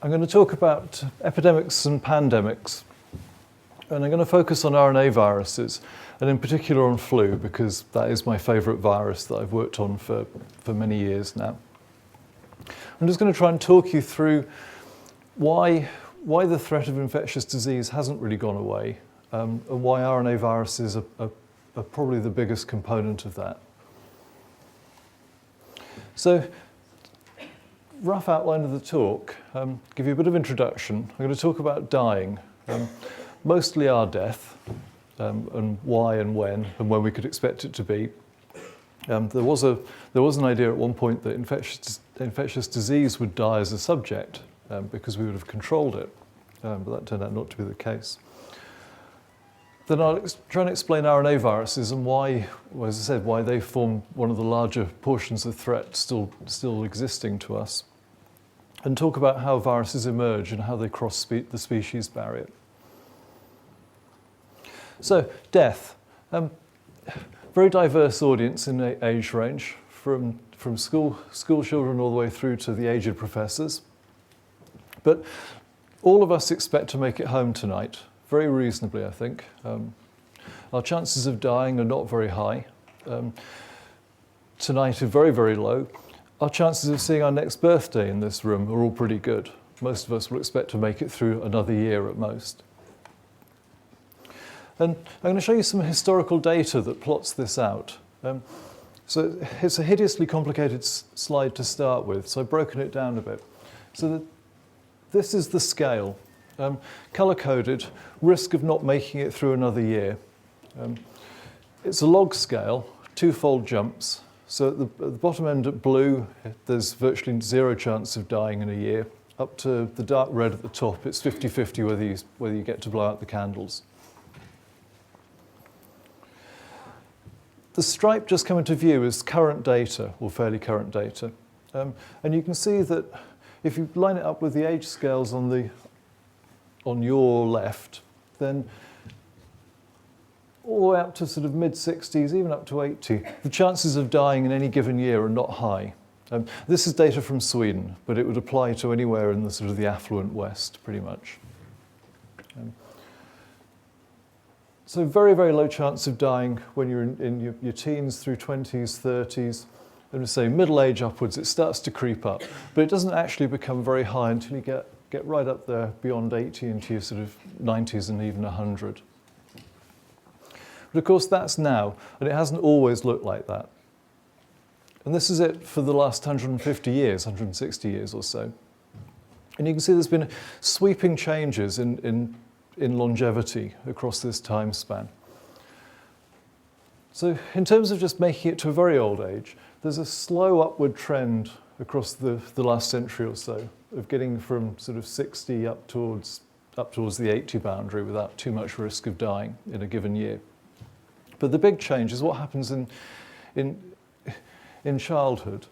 I'm going to talk about epidemics and pandemics, and I'm going to focus on RNA viruses, and in particular on flu, because that is my favourite virus that I've worked on for many years now. I'm just going to try and talk you through why the threat of infectious disease hasn't really gone away, and why RNA viruses are probably the biggest component of that. So, rough outline of the talk, give you a bit of introduction. I'm going to talk about dying, mostly our death, and why and when we could expect it to be. There was an idea at one point that infectious disease would die as a subject because we would have controlled it, but that turned out not to be the case. Then I'll try and explain RNA viruses and why, well, as I said, why they form one of the larger portions of threat still existing to us, and talk about how viruses emerge and how they cross the species barrier. So, death. Very diverse audience in age range, from school children all the way through to the aged professors. But all of us expect to make it home tonight, very reasonably, I think. Our chances of dying are not very high. Tonight are very, very low. Our chances of seeing our next birthday in this room are all pretty good. Most of us will expect to make it through another year at most. And I'm going to show you some historical data that plots this out. So it's a hideously complicated slide to start with, so I've broken it down a bit. So this is the scale. Colour-coded, risk of not making it through another year. It's a log scale, twofold jumps. So at the bottom end at blue, there's virtually zero chance of dying in a year. Up to the dark red at the top, it's 50-50 whether you get to blow out the candles. The stripe just come into view is current data, or fairly current data. And you can see that if you line it up with the age scales on your left, then all the way up to sort of mid-60s, even up to 80, the chances of dying in any given year are not high. This is data from Sweden, but it would apply to anywhere in the sort of the affluent West, pretty much. So very, very low chance of dying when you're in your teens through 20s, 30s, and say middle age upwards, it starts to creep up. But it doesn't actually become very high until you get right up there beyond 80 into your sort of 90s and even 100. But of course that's now, and it hasn't always looked like that. And this is it for the last 150 years, 160 years or so. And you can see there's been sweeping changes in longevity across this time span. So in terms of just making it to a very old age, there's a slow upward trend across the last century or so of getting from sort of 60 up towards the 80 boundary without too much risk of dying in a given year. But the big change is what happens in childhood.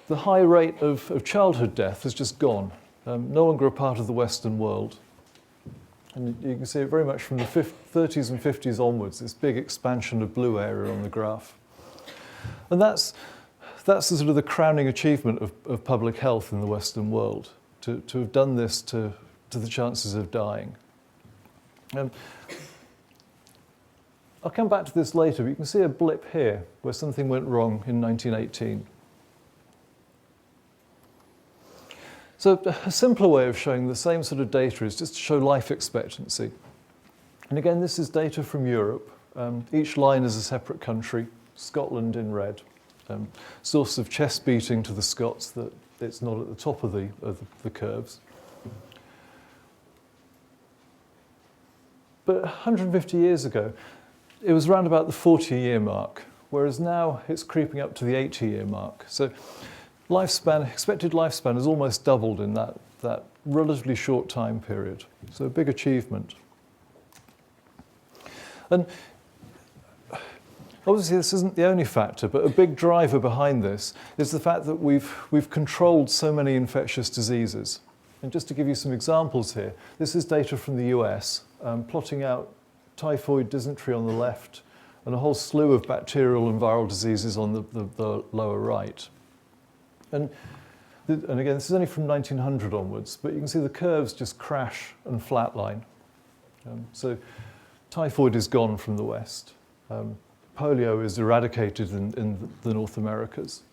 The high rate of childhood death has just gone, no longer a part of the Western world. And you can see it very much from the 30s and 50s onwards, this big expansion of blue area on the graph. And that's the sort of the crowning achievement of public health in the Western world, to have done this to the chances of dying. I'll come back to this later, but you can see a blip here where something went wrong in 1918. So a simpler way of showing the same sort of data is just to show life expectancy. And again, this is data from Europe. Each line is a separate country, Scotland in red. Source of chest beating to the Scots that it's not at the top of the curves. But 150 years ago, it was around about the 40-year mark, whereas now it's creeping up to the 80-year mark. So expected lifespan has almost doubled in that relatively short time period. So a big achievement. And obviously this isn't the only factor, but a big driver behind this is the fact that we've controlled so many infectious diseases. And just to give you some examples here, this is data from the US, plotting out typhoid, dysentery on the left, and a whole slew of bacterial and viral diseases on the lower right. And And again, this is only from 1900 onwards, but you can see the curves just crash and flatline. So typhoid is gone from the West. Polio is eradicated in the North Americas.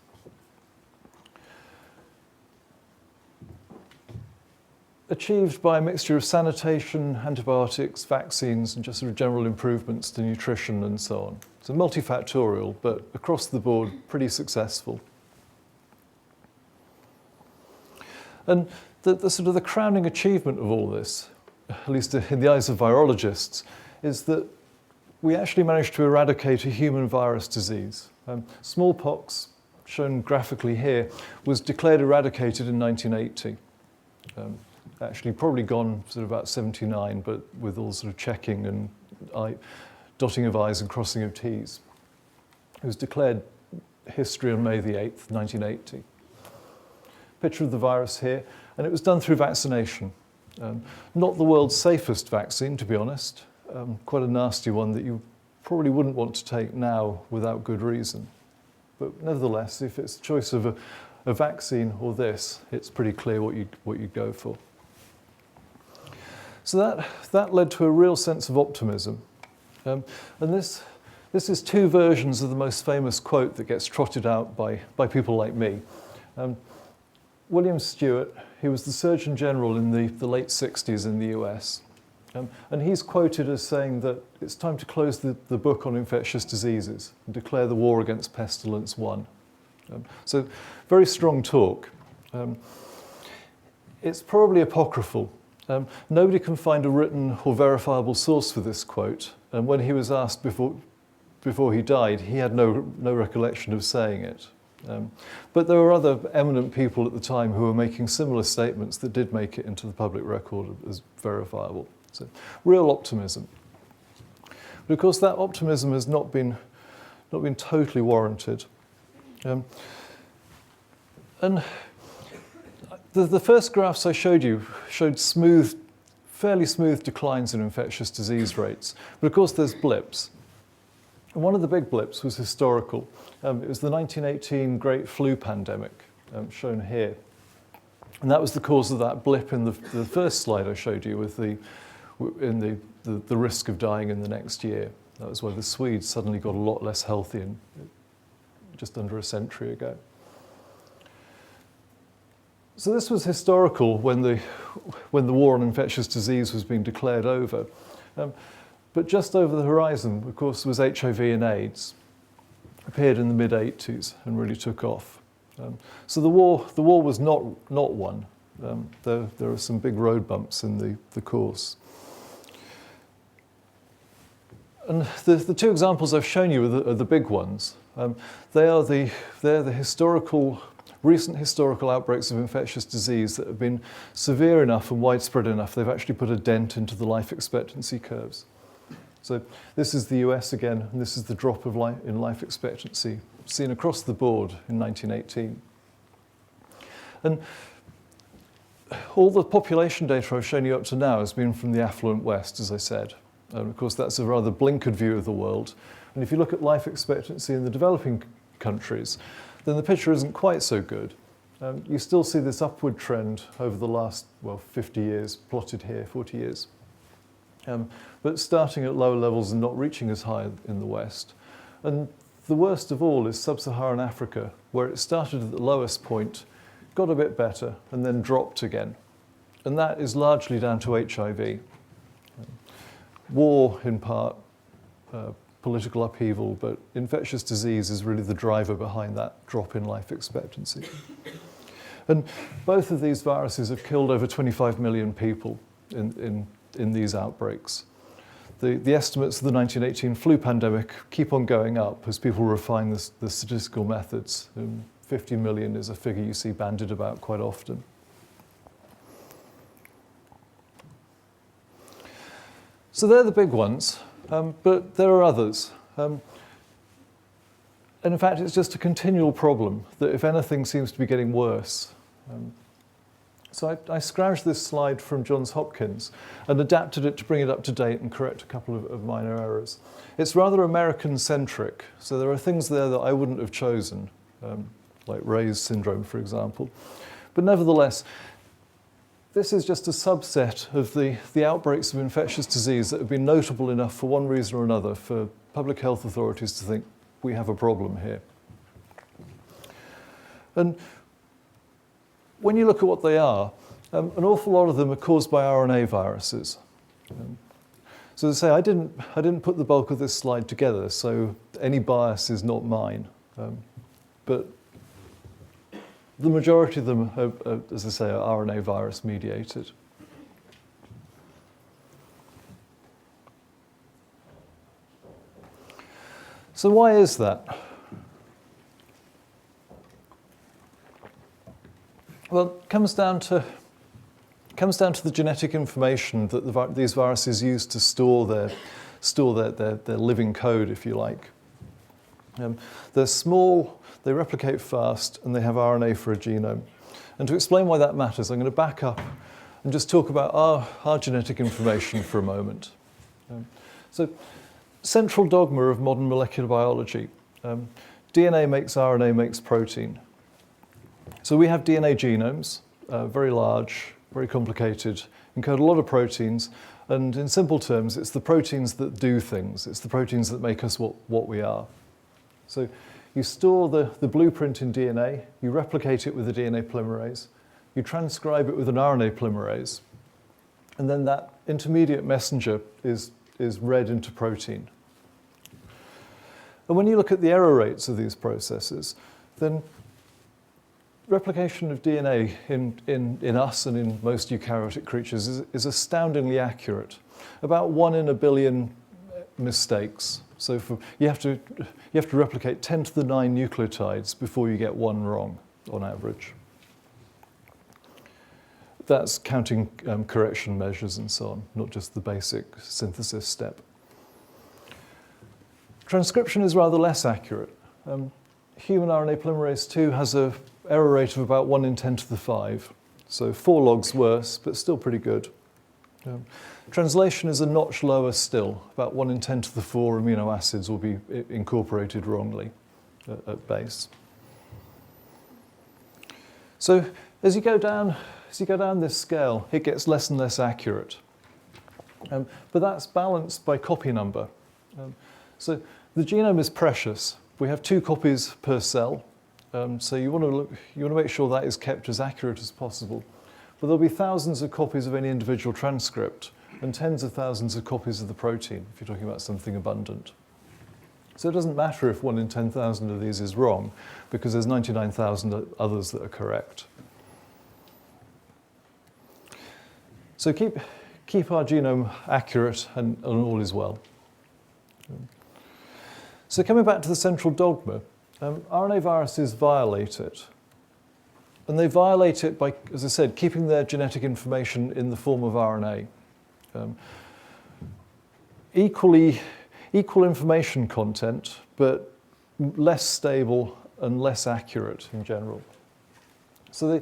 Achieved by a mixture of sanitation, antibiotics, vaccines, and just sort of general improvements to nutrition and so on. So multifactorial, but across the board, pretty successful. And the sort of the crowning achievement of all this, at least in the eyes of virologists, is that we actually managed to eradicate a human virus disease. Smallpox, shown graphically here, was declared eradicated in 1980. Actually probably gone sort of about 79, but with all sort of checking and dotting of I's and crossing of T's. It was declared history on May the 8th, 1980. Picture of the virus here, and it was done through vaccination. Not the world's safest vaccine, to be honest. Quite a nasty one that you probably wouldn't want to take now without good reason. But nevertheless, if it's a choice of a vaccine or this, it's pretty clear what you'd go for. So that led to a real sense of optimism. And this is two versions of the most famous quote that gets trotted out by people like me. William Stewart, he was the Surgeon General in the late 60s in the US. And he's quoted as saying that it's time to close the book on infectious diseases and declare the war against pestilence won. So very strong talk. It's probably apocryphal. Nobody can find a written or verifiable source for this quote. And when he was asked before he died, he had no recollection of saying it. But there were other eminent people at the time who were making similar statements that did make it into the public record as verifiable. So real optimism. But of course that optimism has not been totally warranted. And the first graphs I showed you showed fairly smooth declines in infectious disease rates. But of course there's blips. And one of the big blips was historical. It was the 1918 Great Flu Pandemic, shown here. And that was the cause of that blip in the first slide I showed you with the risk of dying in the next year. That was where the Swedes suddenly got a lot less healthy just under a century ago. So this was historical when the war on infectious disease was being declared over. But just over the horizon, of course, was HIV and AIDS. Appeared in the mid-80s and really took off. So the war was not won. There are some big road bumps in the course. And the two examples I've shown you are the big ones. They're the recent historical outbreaks of infectious disease that have been severe enough and widespread enough they've actually put a dent into the life expectancy curves. So this is the US again, and this is the drop in life expectancy seen across the board in 1918. And all the population data I've shown you up to now has been from the affluent West, as I said. And of course, that's a rather blinkered view of the world. And if you look at life expectancy in the developing countries, then the picture isn't quite so good. You still see this upward trend over the last, 50 years, plotted here, 40 years. But starting at lower levels and not reaching as high in the West. And the worst of all is sub-Saharan Africa, where it started at the lowest point, got a bit better, and then dropped again. And that is largely down to HIV. War, in part, political upheaval, but infectious disease is really the driver behind that drop in life expectancy. And both of these viruses have killed over 25 million people in these outbreaks. The estimates of the 1918 flu pandemic keep on going up as people refine the statistical methods. 50 million is a figure you see bandied about quite often. So they're the big ones, but there are others. And in fact, it's just a continual problem that, if anything, seems to be getting worse. So I scrounged this slide from Johns Hopkins and adapted it to bring it up to date and correct a couple of minor errors. It's rather American-centric, so there are things there that I wouldn't have chosen, like Ray's syndrome, for example. But nevertheless, this is just a subset of the outbreaks of infectious disease that have been notable enough for one reason or another for public health authorities to think we have a problem here. And when you look at what they are, an awful lot of them are caused by RNA viruses. So as I say, I didn't put the bulk of this slide together, so any bias is not mine. But the majority of them, are, as I say, are RNA virus mediated. So why is that? Well, it comes down to the genetic information that these viruses use to store their living code, if you like. They're small, they replicate fast, and they have RNA for a genome. And to explain why that matters, I'm going to back up and just talk about our genetic information for a moment. So, central dogma of modern molecular biology. DNA makes RNA makes protein. So we have DNA genomes, very large, very complicated, encode a lot of proteins, and in simple terms, it's the proteins that do things. It's the proteins that make us what we are. So you store the blueprint in DNA, you replicate it with a DNA polymerase, you transcribe it with an RNA polymerase, and then that intermediate messenger is read into protein. And when you look at the error rates of these processes, then replication of DNA in us and in most eukaryotic creatures is astoundingly accurate. About 1 in a billion mistakes. So you have to replicate 10 to the 9 nucleotides before you get one wrong, on average. That's counting correction measures and so on, not just the basic synthesis step. Transcription is rather less accurate. Human RNA polymerase II has an error rate of about 1 in 10 to the 5. So 4 logs worse, but still pretty good. Translation is a notch lower still. About 1 in 10 to the 4 amino acids will be incorporated wrongly at base. So as you go down this scale, it gets less and less accurate. But that's balanced by copy number. So the genome is precious. We have 2 copies per cell. So you want to make sure that is kept as accurate as possible. But there'll be thousands of copies of any individual transcript and tens of thousands of copies of the protein, if you're talking about something abundant. So it doesn't matter if 1 in 10,000 of these is wrong, because there's 99,000 others that are correct. So keep our genome accurate and all is well. So coming back to the central dogma, RNA viruses violate it. And they violate it by, as I said, keeping their genetic information in the form of RNA. Equal information content, but less stable and less accurate in general. So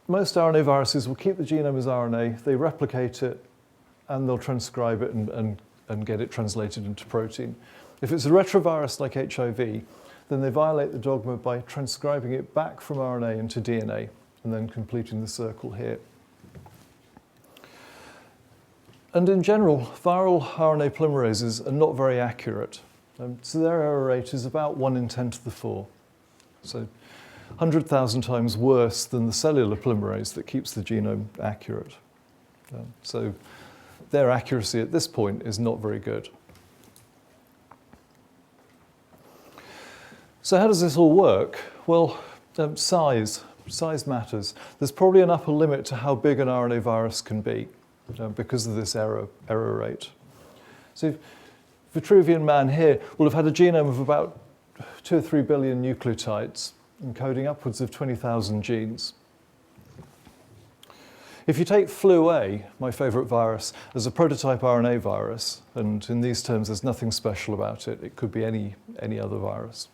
most RNA viruses will keep the genome as RNA, they replicate it, and they'll transcribe it and get it translated into protein. If it's a retrovirus like HIV, then they violate the dogma by transcribing it back from RNA into DNA and then completing the circle here. And in general, viral RNA polymerases are not very accurate. So their error rate is about 1 in 10 to the 4. So 100,000 times worse than the cellular polymerase that keeps the genome accurate. So their accuracy at this point is not very good. So how does this all work? Well, size matters. There's probably an upper limit to how big an RNA virus can be because of this error rate. So Vitruvian Man here will have had a genome of about 2 or 3 billion nucleotides, encoding upwards of 20,000 genes. If you take flu A, my favorite virus, as a prototype RNA virus, and in these terms there's nothing special about it, it could be any other virus.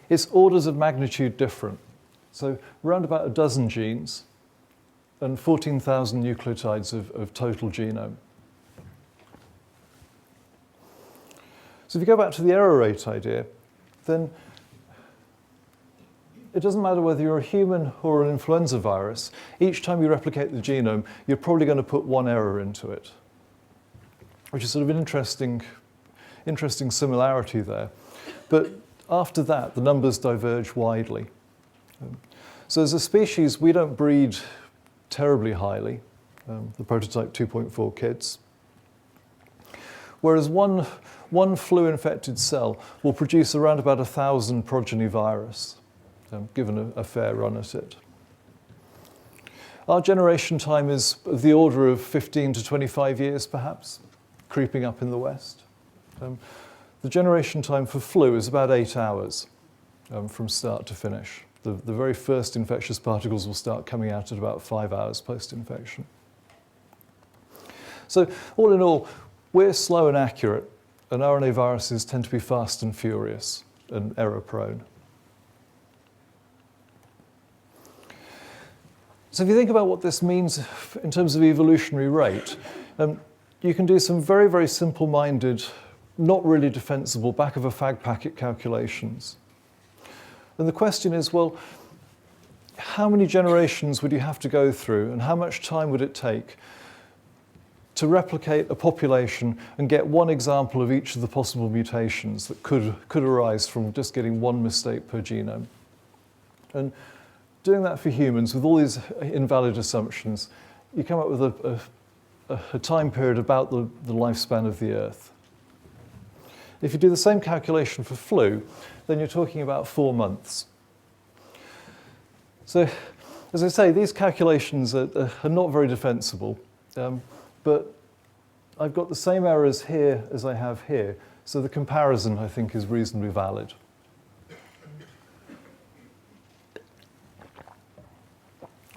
It's orders of magnitude different. So around about a dozen genes and 14,000 nucleotides of total genome. So if you go back to the error rate idea, then it doesn't matter whether you're a human or an influenza virus, each time you replicate the genome, you're probably going to put one error into it, which is sort of an interesting similarity there. But after that, the numbers diverge widely. So as a species, we don't breed terribly highly, the prototype 2.4 kids. Whereas one flu-infected cell will produce around about 1,000 progeny virus, given a fair run at it. Our generation time is of the order of 15 to 25 years, perhaps, creeping up in the West. The generation time for flu is about 8 hours from start to finish. The very first infectious particles will start coming out at about 5 hours post-infection. So all in all, we're slow and accurate, and RNA viruses tend to be fast and furious and error-prone. So if you think about what this means in terms of evolutionary rate, you can do some very, very simple-minded, not really defensible back-of-a-fag packet calculations. And the question is, well, how many generations would you have to go through, and how much time would it take to replicate a population and get one example of each of the possible mutations that could arise from just getting one mistake per genome? And doing that for humans with all these invalid assumptions, you come up with a time period about the lifespan of the Earth. If you do the same calculation for flu, then you're talking about 4 months. So, as I say, these calculations are not very defensible, but I've got the same errors here as I have here, so the comparison, I think, is reasonably valid.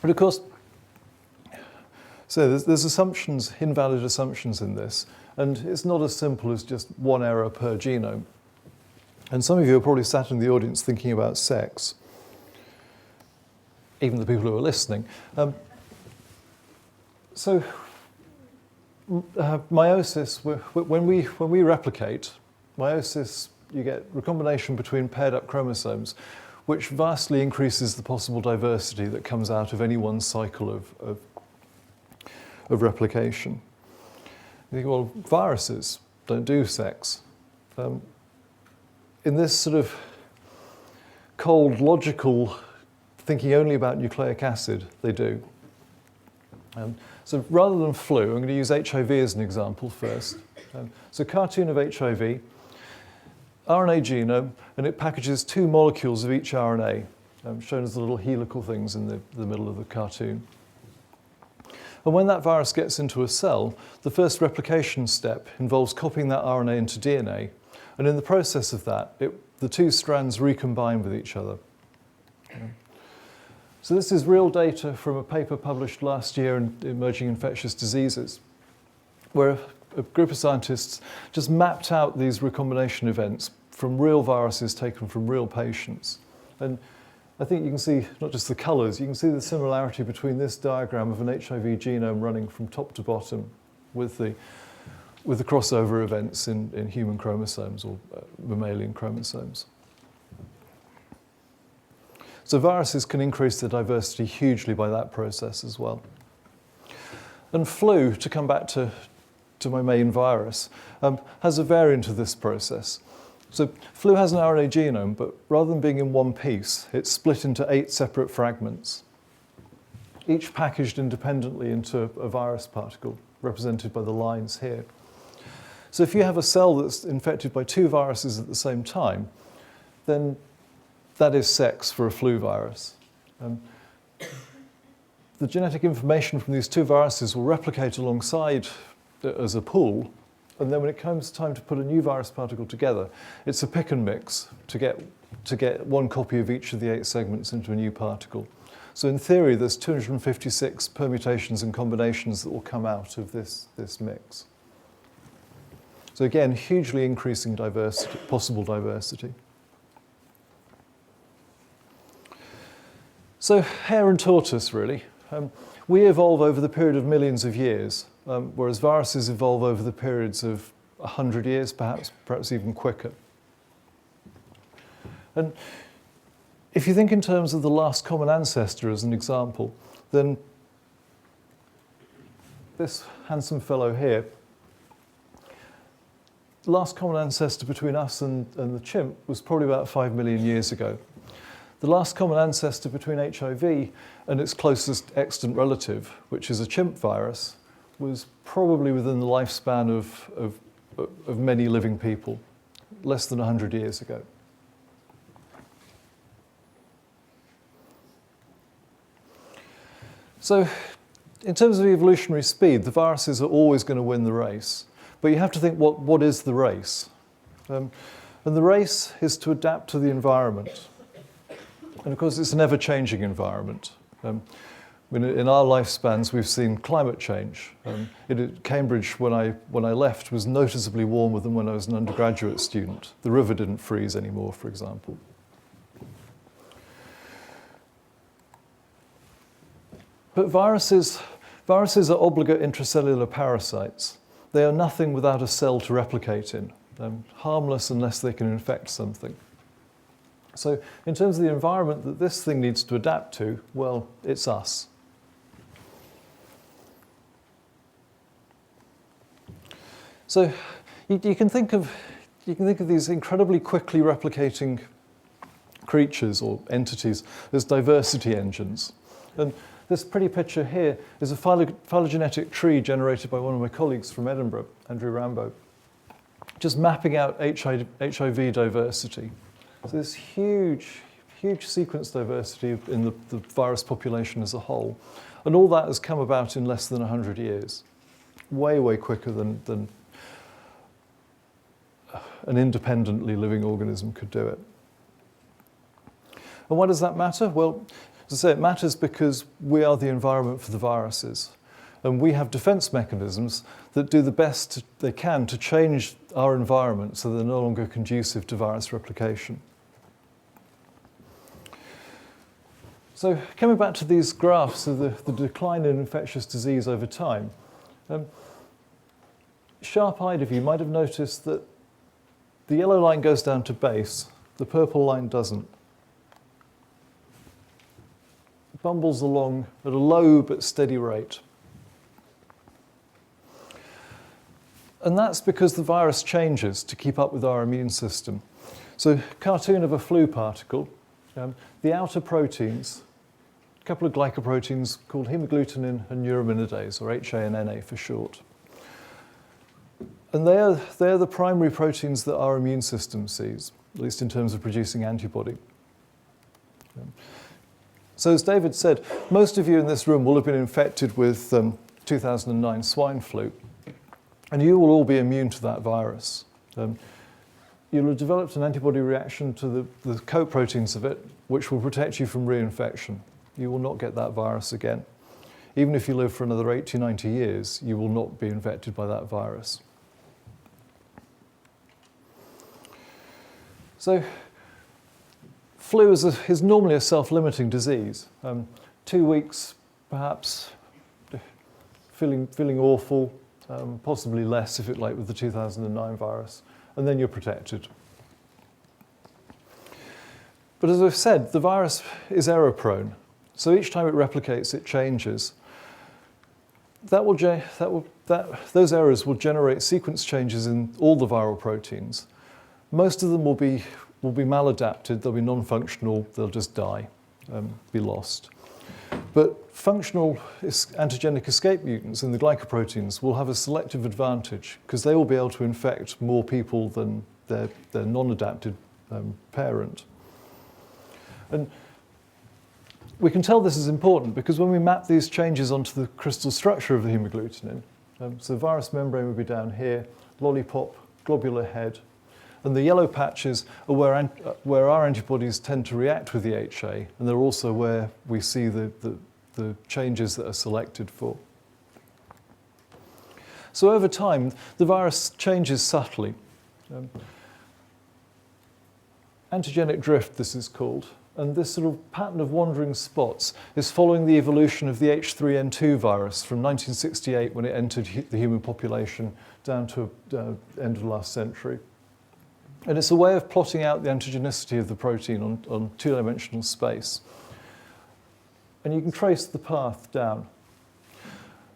But of course, so there's assumptions, invalid assumptions in this, and it's not as simple as just one error per genome. And some of you are probably sat in the audience thinking about sex, even the people who are listening. So meiosis, when we replicate, meiosis, you get recombination between paired up chromosomes, which vastly increases the possible diversity that comes out of any one cycle of replication. You think, well, viruses don't do sex. In this sort of cold, logical, thinking only about nucleic acid, they do. So rather than flu, I'm going to use HIV as an example first. So cartoon of HIV, RNA genome, and it packages 2 molecules of each RNA, shown as the little helical things in the middle of the cartoon. And when that virus gets into a cell, the first replication step involves copying that RNA into DNA. And in the process of that, the 2 strands recombine with each other. So this is real data from a paper published last year in Emerging Infectious Diseases, where a group of scientists just mapped out these recombination events from real viruses taken from real patients. And I think you can see not just the colours, you can see the similarity between this diagram of an HIV genome running from top to bottom with the crossover events in human chromosomes or mammalian chromosomes. So viruses can increase the diversity hugely by that process as well. And flu, to come back to my main virus, has a variant of this process. So flu has an RNA genome, but rather than being in one piece, it's split into 8 separate fragments, each packaged independently into a virus particle, represented by the lines here. So if you have a cell that's infected by 2 viruses at the same time, then that is sex for a flu virus. The genetic information from these 2 viruses will replicate alongside as a pool, and then when it comes time to put a new virus particle together, it's a pick and mix to get one copy of each of the 8 segments into a new particle. So in theory, there's 256 permutations and combinations that will come out of this mix. So again, hugely increasing diversity, possible diversity. So hare and tortoise, really. We evolve over the period of millions of years, whereas viruses evolve over the periods of 100 years, perhaps even quicker. And If you think in terms of the last common ancestor as an example, then this handsome fellow here, the last common ancestor between us and the chimp was probably about 5 million years ago. The last common ancestor between HIV and its closest extant relative, which is a chimp virus, was probably within the lifespan of many living people, less than 100 years ago. So, in terms of evolutionary speed, the viruses are always going to win the race. But you have to think, what is the race? And the race is to adapt to the environment. And of course, it's an ever-changing environment. In our lifespans, we've seen climate change. At Cambridge, when I left, was noticeably warmer than when I was an undergraduate student. The river didn't freeze anymore, for example. But viruses are obligate intracellular parasites. They are nothing without a cell to replicate in, harmless unless they can infect something. So in terms of the environment that this thing needs to adapt to, well, it's us. So you can think of these incredibly quickly replicating creatures or entities as diversity engines. And this pretty picture here is a phylogenetic tree generated by one of my colleagues from Edinburgh, Andrew Rambo, just mapping out HIV diversity. So this huge sequence diversity in the virus population as a whole. And all that has come about in less than 100 years. Way, way quicker than an independently living organism could do it. And why does that matter? Well, as I say, it matters because we are the environment for the viruses. And we have defense mechanisms that do the best they can to change our environment so they're no longer conducive to virus replication. So coming back to these graphs of the decline in infectious disease over time, sharp-eyed of you might have noticed that the yellow line goes down to base, the purple line doesn't. It bumbles along at a low but steady rate. And that's because the virus changes to keep up with our immune system. So, cartoon of a flu particle, the outer proteins, a couple of glycoproteins called hemagglutinin and neuraminidase, or HA and NA for short. And they're the primary proteins that our immune system sees, at least in terms of producing antibody. So as David said, most of you in this room will have been infected with 2009 swine flu, and you will all be immune to that virus. You'll have developed an antibody reaction to the coat proteins of it, which will protect you from reinfection. You will not get that virus again. Even if you live for another 80, 90 years, you will not be infected by that virus. So, flu is normally a self-limiting disease. 2 weeks, perhaps, feeling awful, possibly less if it's like with the 2009 virus, and then you're protected. But as I've said, the virus is error-prone. So each time it replicates, it changes. Those errors will generate sequence changes in all the viral proteins. Most of them will be maladapted, they'll be non-functional, they'll just die, be lost. But functional antigenic escape mutants in the glycoproteins will have a selective advantage because they will be able to infect more people than their non-adapted parent. And we can tell this is important because when we map these changes onto the crystal structure of the hemagglutinin, so the virus membrane would be down here, lollipop, globular head, and the yellow patches are where our antibodies tend to react with the HA, and they're also where we see the changes that are selected for. So over time, the virus changes subtly. Antigenic drift, this is called, and this sort of pattern of wandering spots is following the evolution of the H3N2 virus from 1968 when it entered the human population down to end of last century. And it's a way of plotting out the antigenicity of the protein on two-dimensional space. And you can trace the path down.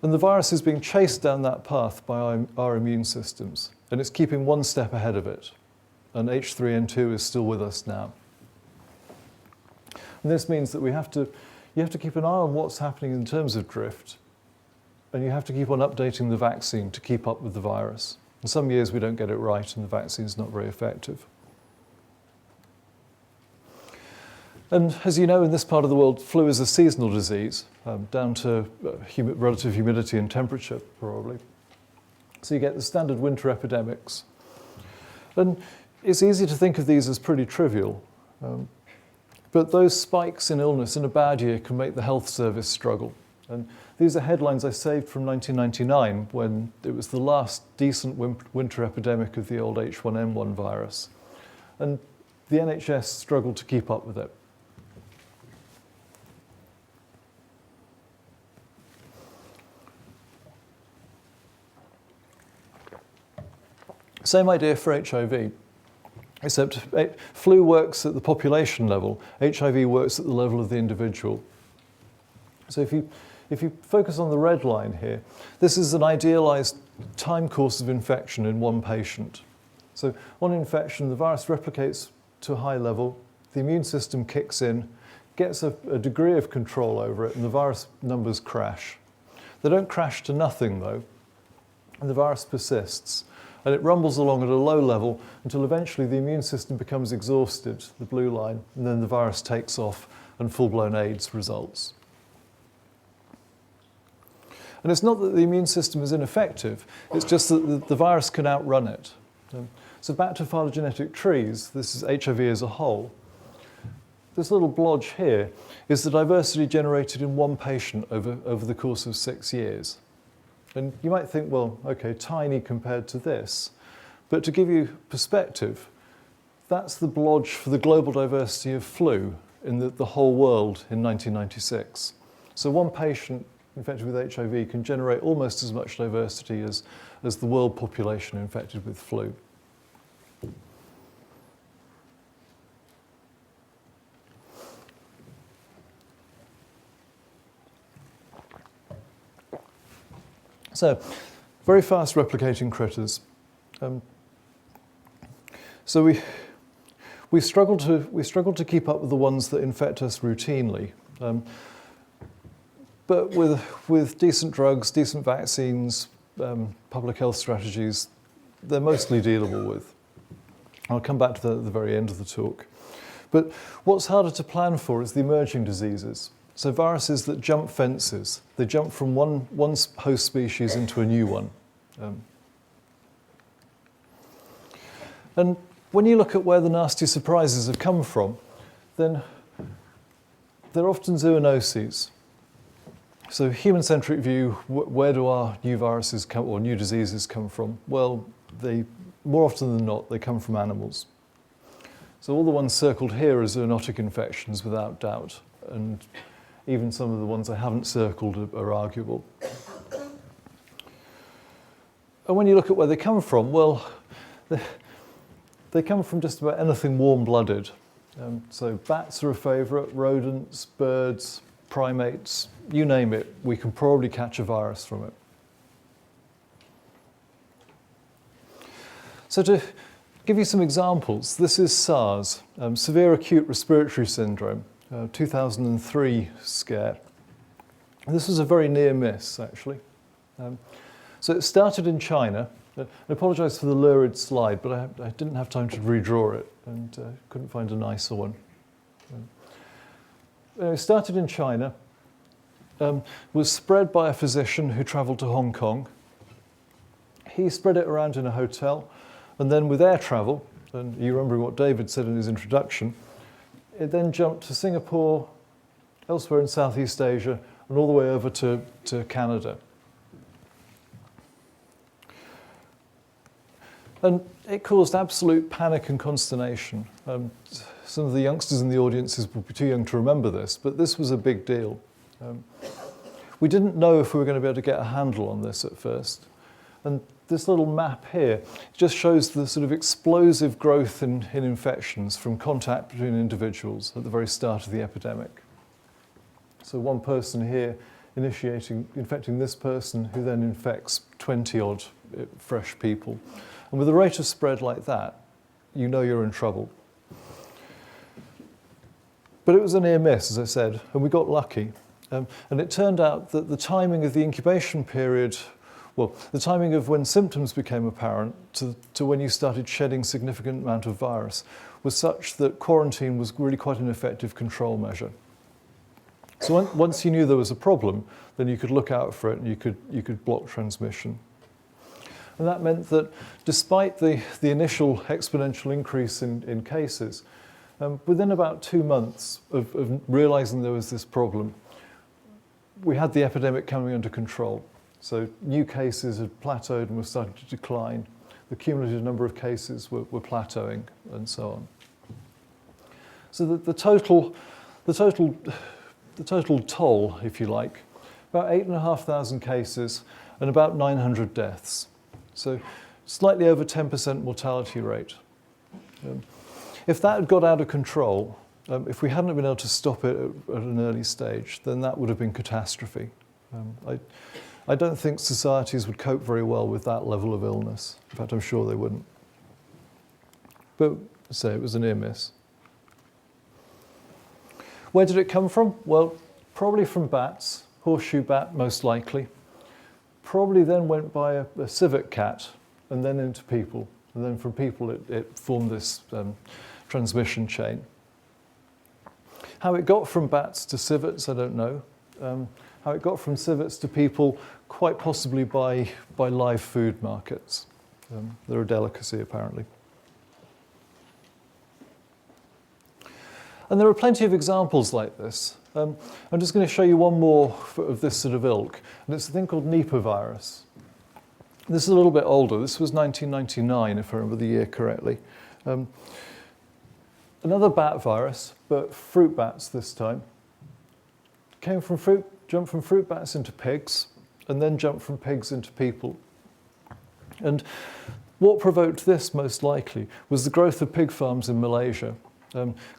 And the virus is being chased down that path by our immune systems. And it's keeping one step ahead of it. And H3N2 is still with us now. And this means that you have to keep an eye on what's happening in terms of drift. And you have to keep on updating the vaccine to keep up with the virus. In some years we don't get it right and the vaccine's not very effective. And as you know, in this part of the world, flu is a seasonal disease, down to relative humidity and temperature, probably. So you get the standard winter epidemics. And it's easy to think of these as pretty trivial. But those spikes in illness in a bad year can make the health service struggle. And these are headlines I saved from 1999, when it was the last decent winter epidemic of the old H1N1 virus. And the NHS struggled to keep up with it. Same idea for HIV, except flu works at the population level, HIV works at the level of the individual. So if you focus on the red line here, this is an idealized time course of infection in one patient. So on infection, the virus replicates to a high level, the immune system kicks in, gets a degree of control over it, and the virus numbers crash. They don't crash to nothing, though, and the virus persists. And it rumbles along at a low level until eventually the immune system becomes exhausted, the blue line, and then the virus takes off and full-blown AIDS results. And it's not that the immune system is ineffective, it's just that the virus can outrun it. So back to phylogenetic trees, this is HIV as a whole. This little blotch here is the diversity generated in one patient over the course of 6 years. And you might think, well, okay, tiny compared to this. But to give you perspective, that's the blotch for the global diversity of flu in the whole world in 1996. So one patient infected with HIV can generate almost as much diversity as the world population infected with flu. So, very fast replicating critters. So we struggle to keep up with the ones that infect us routinely. But with decent drugs, decent vaccines, public health strategies, they're mostly dealable with. I'll come back to the very end of the talk. But what's harder to plan for is the emerging diseases. So viruses that jump fences, they jump from one host species into a new one. And when you look at where the nasty surprises have come from, then they're often zoonoses. So human-centric view, where do our new viruses come, or new diseases come from? Well, more often than not, they come from animals. So all the ones circled here are zoonotic infections, without doubt. And even some of the ones I haven't circled are arguable. And when you look at where they come from, well, they come from just about anything warm-blooded. So bats are a favourite, rodents, birds, primates, you name it, we can probably catch a virus from it. So to give you some examples, this is SARS, severe acute respiratory syndrome. 2003 scare. This was a very near miss, actually. So it started in China. I apologise for the lurid slide, but I didn't have time to redraw it and couldn't find a nicer one. It started in China, was spread by a physician who travelled to Hong Kong. He spread it around in a hotel, and then with air travel, and you remember what David said in his introduction, it then jumped to Singapore, elsewhere in Southeast Asia, and all the way over to Canada. And it caused absolute panic and consternation. Some of the youngsters in the audiences will be too young to remember this, but this was a big deal. We didn't know if we were going to be able to get a handle on this at first. And this little map here just shows the sort of explosive growth in infections from contact between individuals at the very start of the epidemic. So one person here infecting this person who then infects 20 odd fresh people. And with a rate of spread like that, you know you're in trouble. But it was a near miss, as I said, and we got lucky. And it turned out that the timing of the incubation period, well, the timing of when symptoms became apparent to when you started shedding significant amount of virus was such that quarantine was really quite an effective control measure. So once you knew there was a problem, then you could look out for it and you could block transmission. And that meant that despite the initial exponential increase in cases, within about 2 months of realizing there was this problem, we had the epidemic coming under control. So new cases had plateaued and were starting to decline. The cumulative number of cases were plateauing and so on. So the total toll, if you like, about 8,500 cases and about 900 deaths. So slightly over 10% mortality rate. If that had got out of control, if we hadn't been able to stop it at an early stage, then that would have been catastrophe. I don't think societies would cope very well with that level of illness. In fact, I'm sure they wouldn't. But say it was a near miss. Where did it come from? Well, probably from bats, horseshoe bat most likely. Probably then went by a civet cat and then into people. And then from people it formed this transmission chain. How it got from bats to civets, I don't know. How it got from civets to people, quite possibly by live food markets. They're a delicacy, apparently. And there are plenty of examples like this. I'm just going to show you one more of this sort of ilk, and it's a thing called Nipah virus. This is a little bit older. This was 1999, if I remember the year correctly. Another bat virus, but fruit bats this time. Jumped from fruit bats into pigs, and then jumped from pigs into people. And what provoked this, most likely, was the growth of pig farms in Malaysia.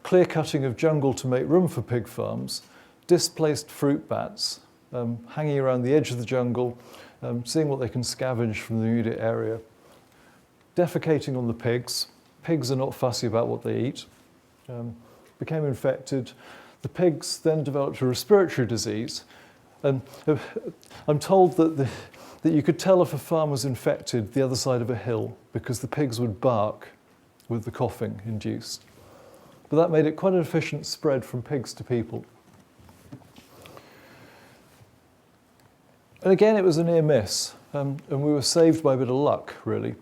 Clear cutting of jungle to make room for pig farms, displaced fruit bats, hanging around the edge of the jungle, seeing what they can scavenge from the immediate area, defecating on the pigs. Pigs are not fussy about what they eat. Became infected. The pigs then developed a respiratory disease. And I'm told that you could tell if a farm was infected the other side of a hill because the pigs would bark with the coughing induced. But that made it quite an efficient spread from pigs to people. And again, it was a near miss, and we were saved by a bit of luck, really.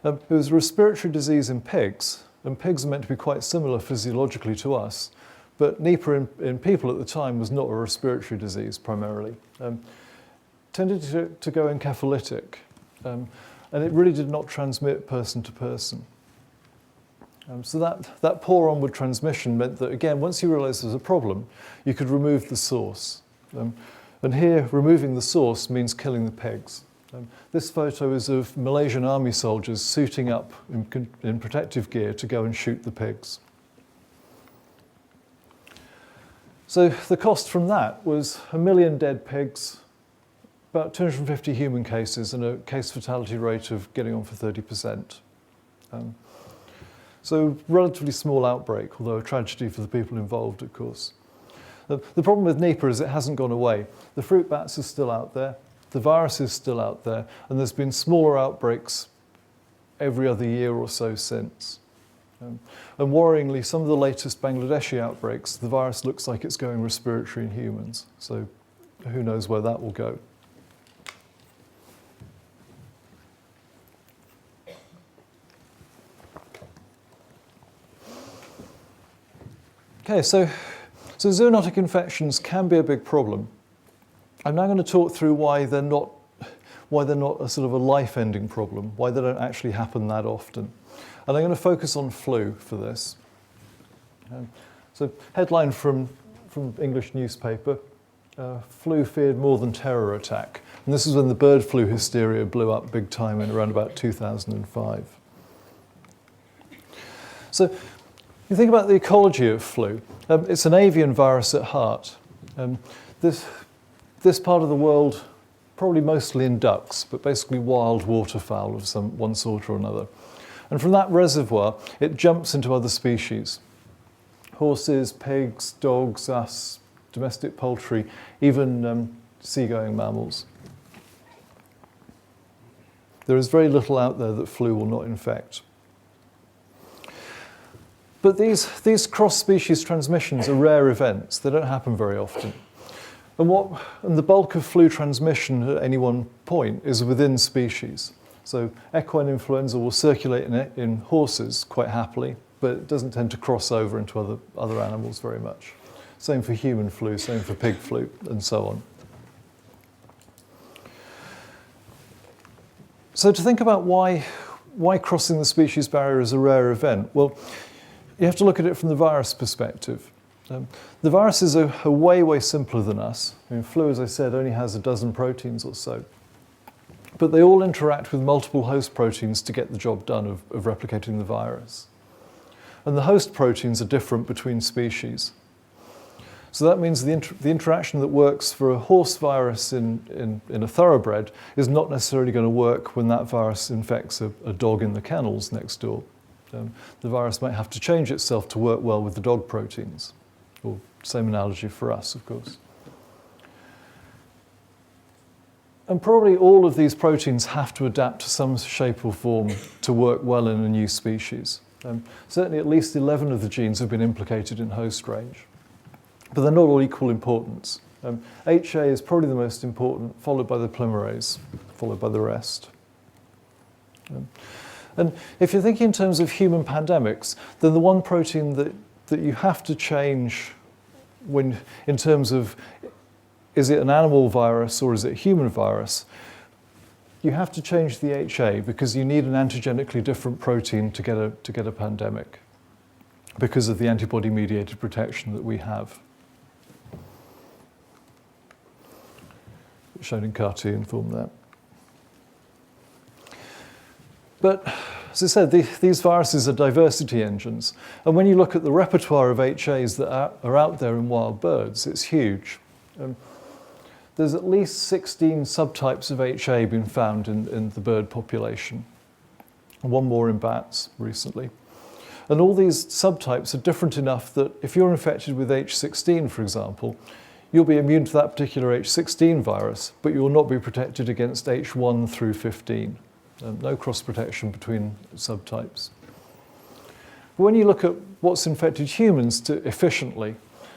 It was a respiratory disease in pigs, and pigs are meant to be quite similar physiologically to us, but Nipah in people at the time was not a respiratory disease primarily. Tended to go encephalitic, and it really did not transmit person to person. So that poor onward transmission meant that, again, once you realised there was a problem, you could remove the source. And here, removing the source means killing the pigs. This photo is of Malaysian army soldiers suiting up in protective gear to go and shoot the pigs. So the cost from that was 1 million dead pigs, about 250 human cases, and a case fatality rate of getting on for 30%. So relatively small outbreak, although a tragedy for the people involved, of course. The problem with Nipah is it hasn't gone away. The fruit bats are still out there, the virus is still out there, and there's been smaller outbreaks every other year or so since. And worryingly, some of the latest Bangladeshi outbreaks, the virus looks like it's going respiratory in humans. So who knows where that will go. Okay, so zoonotic infections can be a big problem. I'm now going to talk through why they're not a sort of a life-ending problem, why they don't actually happen that often. And I'm going to focus on flu for this. So headline from English newspaper, flu feared more than terror attack. And this is when the bird flu hysteria blew up big time in around about 2005. So you think about the ecology of flu. It's an avian virus at heart. This part of the world, probably mostly in ducks, but basically wild waterfowl of one sort or another. And from that reservoir, it jumps into other species. Horses, pigs, dogs, us, domestic poultry, even seagoing mammals. There is very little out there that flu will not infect. But these cross-species transmissions are rare events. They don't happen very often. And the bulk of flu transmission at any one point is within species. So equine influenza will circulate in horses quite happily, but it doesn't tend to cross over into other animals very much. Same for human flu, same for pig flu, and so on. So to think about why crossing the species barrier is a rare event, well, you have to look at it from the virus perspective. The viruses are way, way simpler than us. I mean, flu, as I said, only has a dozen proteins or so. But they all interact with multiple host proteins to get the job done of replicating the virus. And the host proteins are different between species. So that means the interaction that works for a horse virus in a thoroughbred is not necessarily going to work when that virus infects a dog in the kennels next door. The virus might have to change itself to work well with the dog proteins. Or same analogy for us, of course. And probably all of these proteins have to adapt to some shape or form to work well in a new species. Certainly at least 11 of the genes have been implicated in host range. But they're not all equal importance. HA is probably the most important, followed by the polymerase, followed by the rest. And if you're thinking in terms of human pandemics, then the one protein that you have to change in terms of, is it an animal virus or is it a human virus? You have to change the HA because you need an antigenically different protein to get a pandemic because of the antibody-mediated protection that we have. Shown in cartoon form there. But as I said, these viruses are diversity engines. And when you look at the repertoire of HAs that are out there in wild birds, it's huge. There's at least 16 subtypes of HA been found in the bird population. One more in bats recently. And all these subtypes are different enough that if you're infected with H16, for example, you'll be immune to that particular H16 virus, but you will not be protected against H1 through 15. No cross-protection between subtypes. But when you look at what's infected humans efficiently,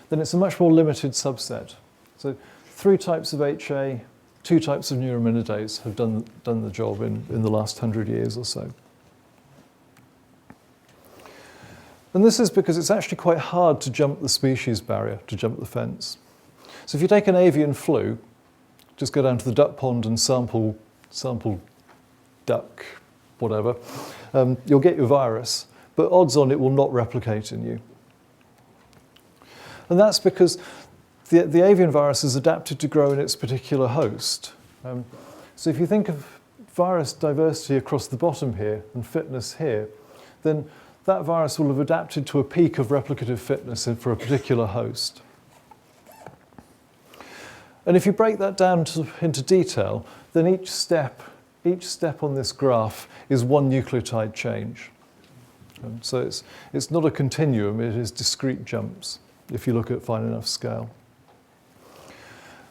then it's a much more limited subset. So 3 types of HA, 2 types of neuraminidase have done the job in the last 100 years or so. And this is because it's actually quite hard to jump the species barrier, to jump the fence. So if you take an avian flu, just go down to the duck pond and sample duck, whatever, you'll get your virus, but odds on it will not replicate in you. And that's because the avian virus is adapted to grow in its particular host. So if you think of virus diversity across the bottom here and fitness here, then that virus will have adapted to a peak of replicative fitness for a particular host. And if you break that down into detail, then each step on this graph is one nucleotide change. So it's not a continuum, it is discrete jumps, if you look at fine enough scale.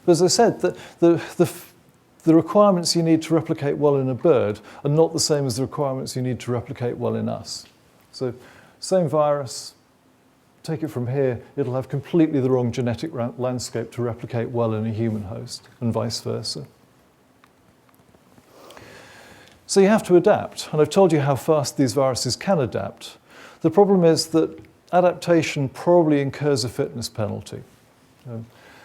But as I said, the requirements you need to replicate well in a bird are not the same as the requirements you need to replicate well in us. So same virus, take it from here, it'll have completely the wrong genetic landscape to replicate well in a human host, and vice versa. So you have to adapt, and I've told you how fast these viruses can adapt. The problem is that adaptation probably incurs a fitness penalty.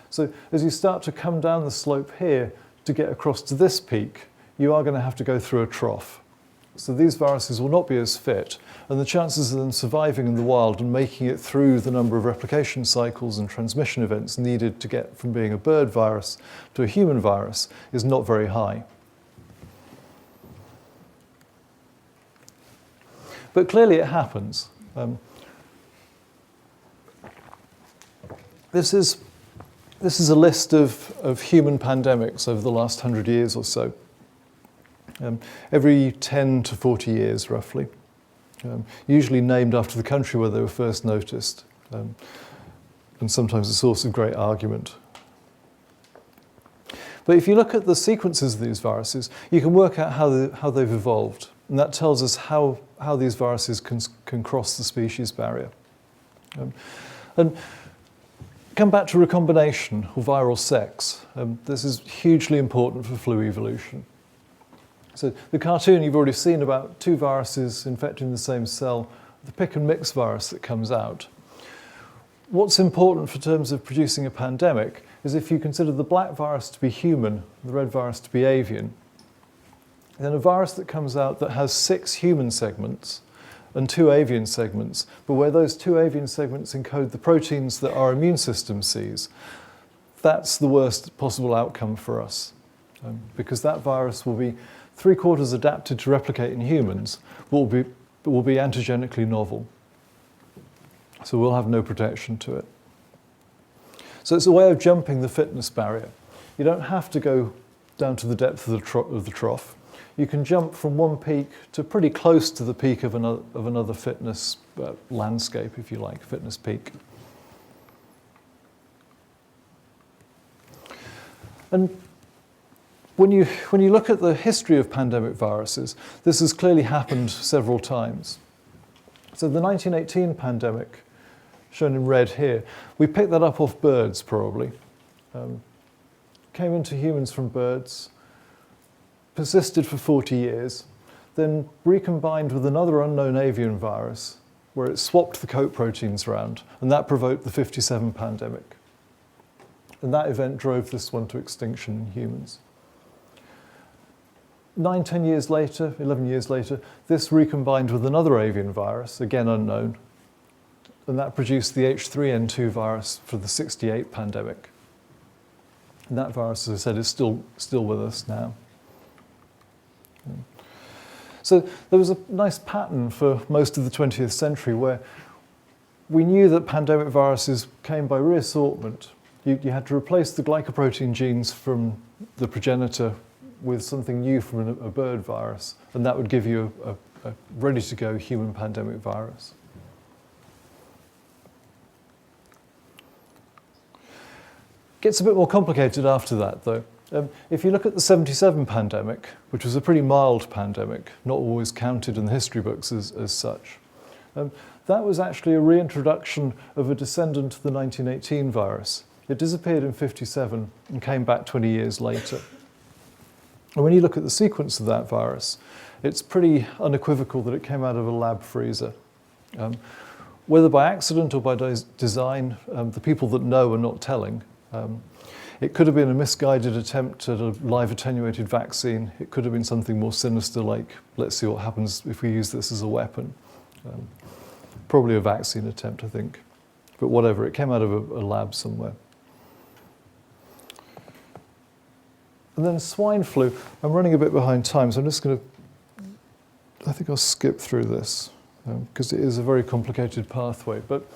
So as you start to come down the slope here to get across to this peak, you are going to have to go through a trough. So these viruses will not be as fit, and the chances of them surviving in the wild and making it through the number of replication cycles and transmission events needed to get from being a bird virus to a human virus is not very high. But clearly it happens. This is a list of human pandemics over the last 100 years or so. Every 10 to 40 years, roughly. Usually named after the country where they were first noticed, and sometimes a source of great argument. But if you look at the sequences of these viruses, you can work out how they've evolved. And that tells us how these viruses can cross the species barrier. And come back to recombination or viral sex. This is hugely important for flu evolution. So the cartoon you've already seen about two viruses infecting the same cell, the pick and mix virus that comes out. What's important for terms of producing a pandemic is if you consider the black virus to be human, the red virus to be avian, then a virus that comes out that has 6 human segments and 2 avian segments, but where those 2 avian segments encode the proteins that our immune system sees, that's the worst possible outcome for us. Because that virus will be 3/4 adapted to replicate in humans, but will be antigenically novel. So we'll have no protection to it. So it's a way of jumping the fitness barrier. You don't have to go down to the depth of the trough. You can jump from one peak to pretty close to the peak of another fitness landscape, if you like, fitness peak. And when you look at the history of pandemic viruses, this has clearly happened several times. So the 1918 pandemic, shown in red here, we picked that up off birds probably. Came into humans from birds, persisted for 40 years, then recombined with another unknown avian virus where it swapped the coat proteins around, and that provoked the 57 pandemic. And that event drove this one to extinction in humans. 9, 10 years later, 11 years later, this recombined with another avian virus, again unknown, and that produced the H3N2 virus for the 68 pandemic. And that virus, as I said, is still with us now. So there was a nice pattern for most of the 20th century where we knew that pandemic viruses came by reassortment. You had to replace the glycoprotein genes from the progenitor with something new from a bird virus, and that would give you a ready-to-go human pandemic virus. Gets a bit more complicated after that, though. If you look at the 77 pandemic, which was a pretty mild pandemic, not always counted in the history books as such, that was actually a reintroduction of a descendant of the 1918 virus. It disappeared in 57 and came back 20 years later. And when you look at the sequence of that virus, it's pretty unequivocal that it came out of a lab freezer. Whether by accident or by design, the people that know are not telling. It could have been a misguided attempt at a live attenuated vaccine. It could have been something more sinister like, let's see what happens if we use this as a weapon. Probably a vaccine attempt, I think. But whatever, it came out of a lab somewhere. And then swine flu. I'm running a bit behind time, so I'm just going to, I think I'll skip through this because it is a very complicated pathway. But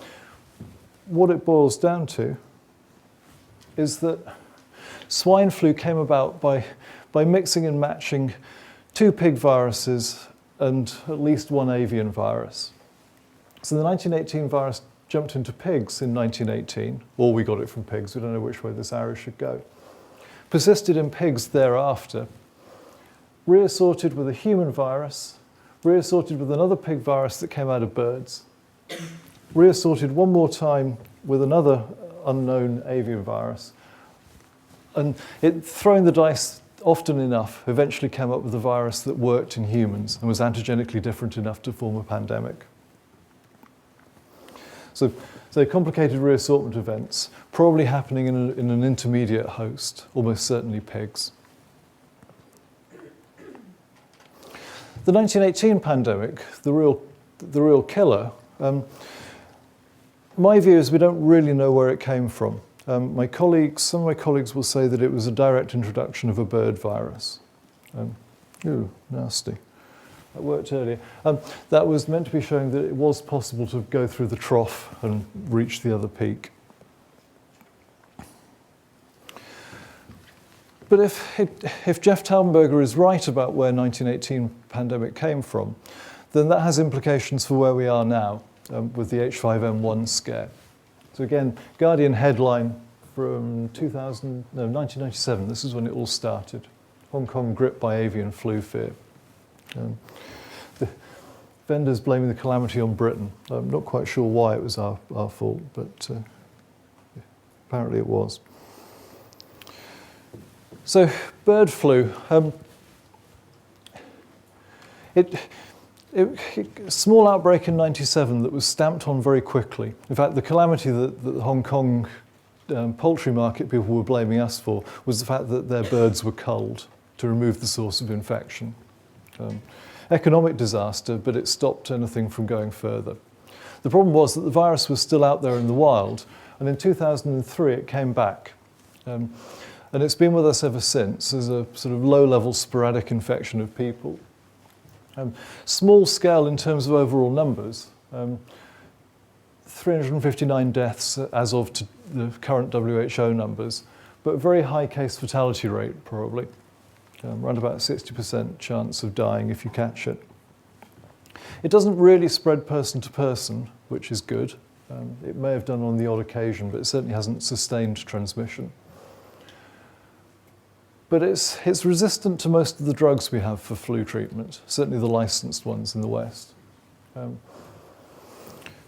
what it boils down to is that swine flu came about by mixing and matching 2 pig viruses and at least 1 avian virus. So the 1918 virus jumped into pigs in 1918, or we got it from pigs, we don't know which way this arrow should go. Persisted in pigs thereafter, reassorted with a human virus, reassorted with another pig virus that came out of birds, reassorted one more time with another unknown avian virus, and it, throwing the dice often enough, eventually came up with a virus that worked in humans and was antigenically different enough to form a pandemic. So complicated reassortment events, probably happening in an intermediate host, almost certainly pigs. The 1918 pandemic, the real killer, my view is we don't really know where it came from. Some of my colleagues will say that it was a direct introduction of a bird virus. Ooh, nasty. That worked earlier. That was meant to be showing that it was possible to go through the trough and reach the other peak. But if Jeff Taubenberger is right about where 1918 pandemic came from, then that has implications for where we are now with the H5N1 scare. So again, Guardian headline from 1997. This is when it all started. Hong Kong gripped by avian flu fear. The vendors blaming the calamity on Britain. I'm not quite sure why it was our fault, but apparently it was. So, bird flu. Small outbreak in '97 that was stamped on very quickly. In fact, the calamity that the Hong Kong poultry market people were blaming us for was the fact that their birds were culled to remove the source of infection. Economic disaster, but it stopped anything from going further. The problem was that the virus was still out there in the wild, and in 2003 it came back. And it's been with us ever since as a sort of low-level sporadic infection of people. Small scale in terms of overall numbers, 359 deaths as of the current WHO numbers, but a very high case fatality rate probably, around about 60% chance of dying if you catch it. It doesn't really spread person to person, which is good. It may have done on the odd occasion, but it certainly hasn't sustained transmission. But it's resistant to most of the drugs we have for flu treatment, certainly the licensed ones in the West.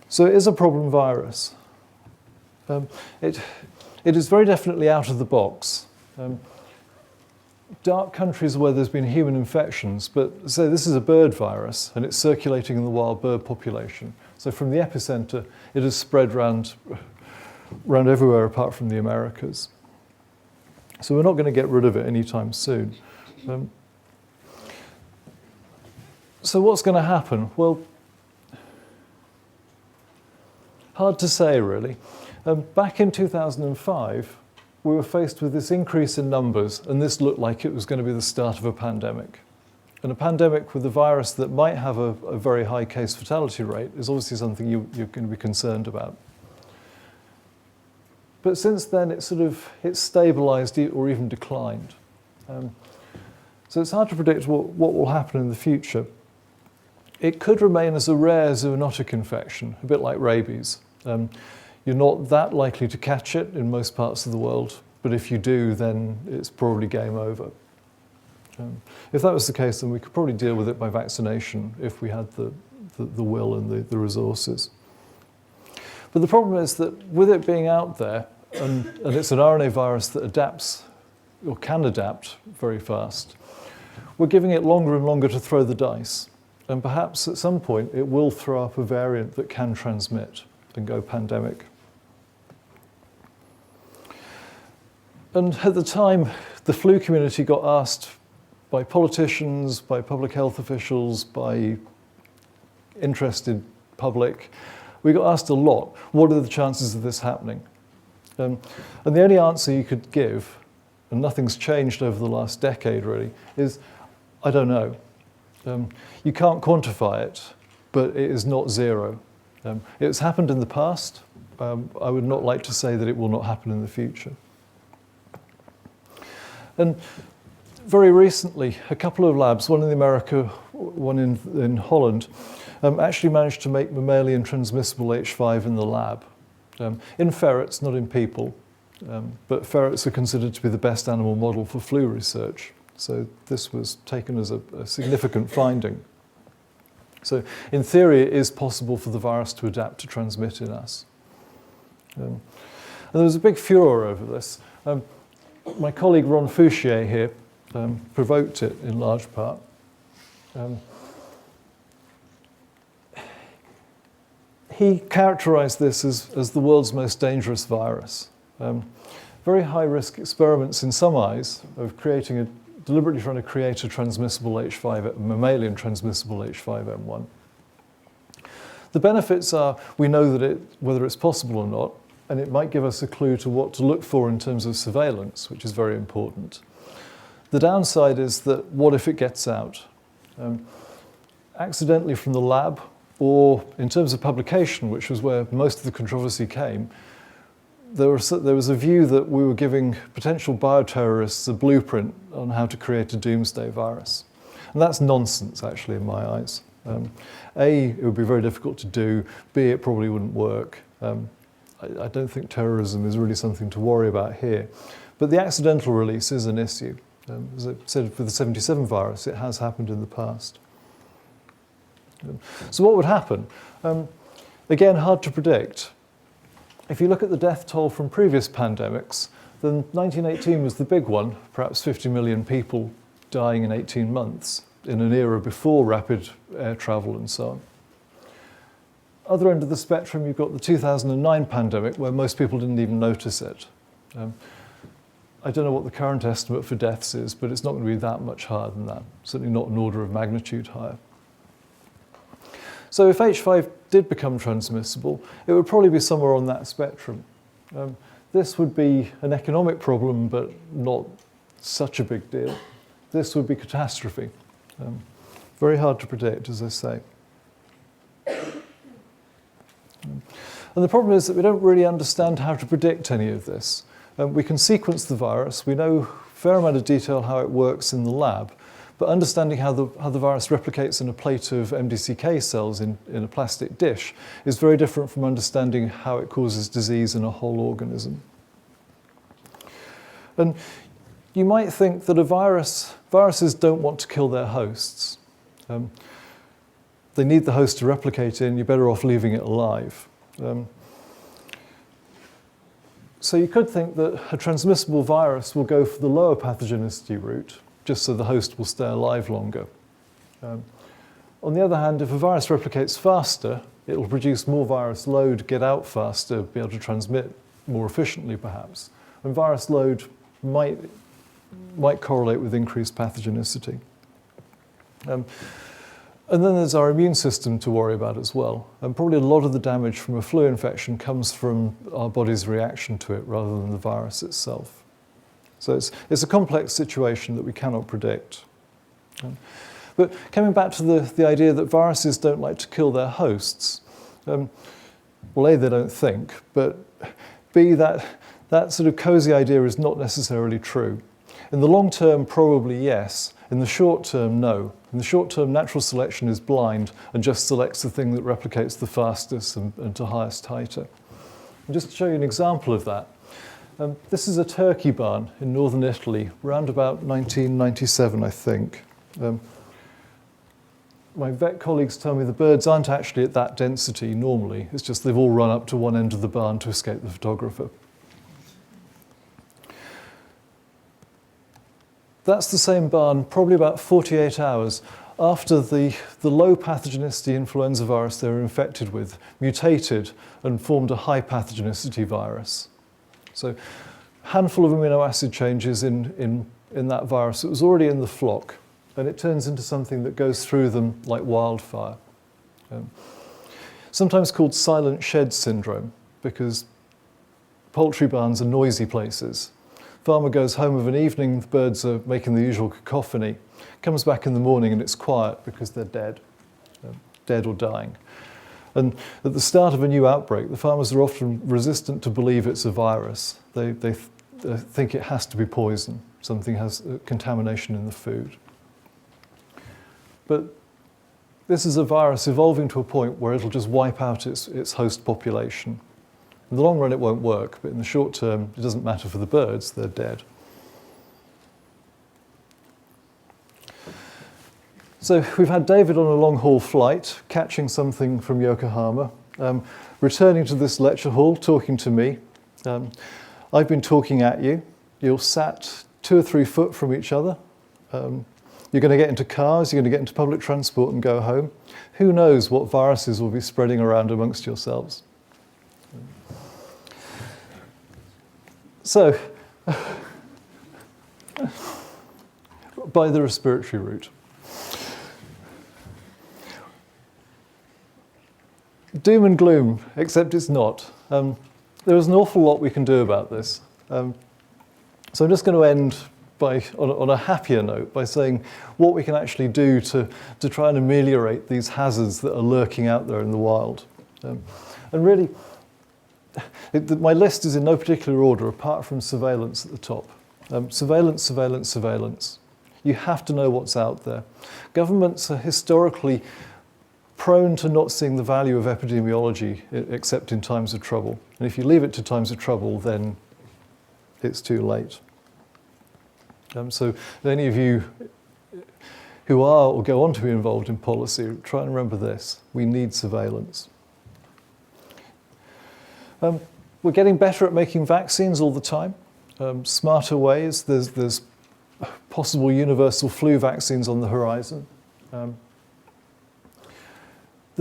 So it is a problem virus. It is very definitely out of the box. Dark countries where there's been human infections, but say this is a bird virus and it's circulating in the wild bird population. So from the epicenter, it has spread around everywhere apart from the Americas. So we're not going to get rid of it anytime soon. So what's going to happen? Well, hard to say really. Back in 2005, we were faced with this increase in numbers, and this looked like it was going to be the start of a pandemic. And a pandemic with a virus that might have a very high case fatality rate is obviously something you're going to be concerned about. But since then, it's stabilized or even declined. So it's hard to predict what will happen in the future. It could remain as a rare zoonotic infection, a bit like rabies. You're not that likely to catch it in most parts of the world, but if you do, then it's probably game over. If that was the case, then we could probably deal with it by vaccination if we had the will and the resources. But the problem is that with it being out there, and it's an RNA virus that adapts, or can adapt very fast, we're giving it longer and longer to throw the dice. And perhaps at some point it will throw up a variant that can transmit and go pandemic. And at the time, the flu community got asked by politicians, by public health officials, by interested public, we got asked a lot, what are the chances of this happening? And the only answer you could give, and nothing's changed over the last decade really, is, I don't know. You can't quantify it, but it is not zero. It's happened in the past. I would not like to say that it will not happen in the future. And very recently, a couple of labs, one in America, one in Holland, actually managed to make mammalian transmissible H5 in the lab. In ferrets, not in people, but ferrets are considered to be the best animal model for flu research. So this was taken as a significant finding. So in theory, it is possible for the virus to adapt to transmit in us. And there was a big furor over this. My colleague Ron Fouchier here provoked it in large part. He characterized this as the world's most dangerous virus. Very high-risk experiments in some eyes of creating a deliberately trying to create a transmissible mammalian transmissible H5N1. The benefits are we know that whether it's possible or not, and it might give us a clue to what to look for in terms of surveillance, which is very important. The downside is that what if it gets out? Accidentally from the lab, or in terms of publication, which was where most of the controversy came, there was a view that we were giving potential bioterrorists a blueprint on how to create a doomsday virus. And that's nonsense, actually, in my eyes. A, it would be very difficult to do. B, it probably wouldn't work. I don't think terrorism is really something to worry about here. But the accidental release is an issue. As I said, for the 77 virus, it has happened in the past. So what would happen? Again, hard to predict. If you look at the death toll from previous pandemics, then 1918 was the big one, perhaps 50 million people dying in 18 months in an era before rapid air travel and so on. Other end of the spectrum, you've got the 2009 pandemic, where most people didn't even notice it. I don't know what the current estimate for deaths is, but it's not going to be that much higher than that, certainly not an order of magnitude higher. So if H5 did become transmissible, it would probably be somewhere on that spectrum. This would be an economic problem, but not such a big deal. This would be catastrophe. Very hard to predict, as I say. And the problem is that we don't really understand how to predict any of this. We can sequence the virus. We know a fair amount of detail how it works in the lab. But understanding how the virus replicates in a plate of MDCK cells in a plastic dish is very different from understanding how it causes disease in a whole organism. And you might think that viruses don't want to kill their hosts. They need the host to replicate in, you're better off leaving it alive. So you could think that a transmissible virus will go for the lower pathogenicity route, just so the host will stay alive longer. On the other hand, if a virus replicates faster, it will produce more virus load, get out faster, be able to transmit more efficiently perhaps. And virus load might correlate with increased pathogenicity. And then there's our immune system to worry about as well. And probably a lot of the damage from a flu infection comes from our body's reaction to it rather than the virus itself. So it's a complex situation that we cannot predict. But coming back to the idea that viruses don't like to kill their hosts, well, A, they don't think, but B, that sort of cozy idea is not necessarily true. In the long term, probably yes. In the short term, no. In the short term, natural selection is blind and just selects the thing that replicates the fastest and to highest titer. And just to show you an example of that, this is a turkey barn in northern Italy, around about 1997, I think. My vet colleagues tell me the birds aren't actually at that density normally. It's just they've all run up to one end of the barn to escape the photographer. That's the same barn, probably about 48 hours after the low pathogenicity influenza virus they were infected with mutated and formed a high pathogenicity virus. So a handful of amino acid changes in that virus. It was already in the flock, and it turns into something that goes through them like wildfire. Sometimes called silent shed syndrome, because poultry barns are noisy places. Farmer goes home of an evening, the birds are making the usual cacophony, comes back in the morning and it's quiet because they're dead or dying. And at the start of a new outbreak, the farmers are often resistant to believe it's a virus. They think it has to be poison, something has contamination in the food. But this is a virus evolving to a point where it'll just wipe out its host population. In the long run, it won't work, but in the short term, it doesn't matter for the birds, they're dead. So we've had David on a long-haul flight, catching something from Yokohama, returning to this lecture hall, talking to me. I've been talking at you. You're sat 2 or 3 foot from each other. You're going to get into cars, you're going to get into public transport and go home. Who knows what viruses will be spreading around amongst yourselves. So, by the respiratory route. Doom and gloom, except it's not. There is an awful lot we can do about this. So I'm just going to end on a happier note by saying what we can actually do to try and ameliorate these hazards that are lurking out there in the wild. And really, my list is in no particular order apart from surveillance at the top. Surveillance, surveillance, surveillance. You have to know what's out there. Governments are historically prone to not seeing the value of epidemiology except in times of trouble. And if you leave it to times of trouble, then it's too late. So any of you who are or go on to be involved in policy, try and remember this. We need surveillance. We're getting better at making vaccines all the time. Smarter ways. There's possible universal flu vaccines on the horizon. The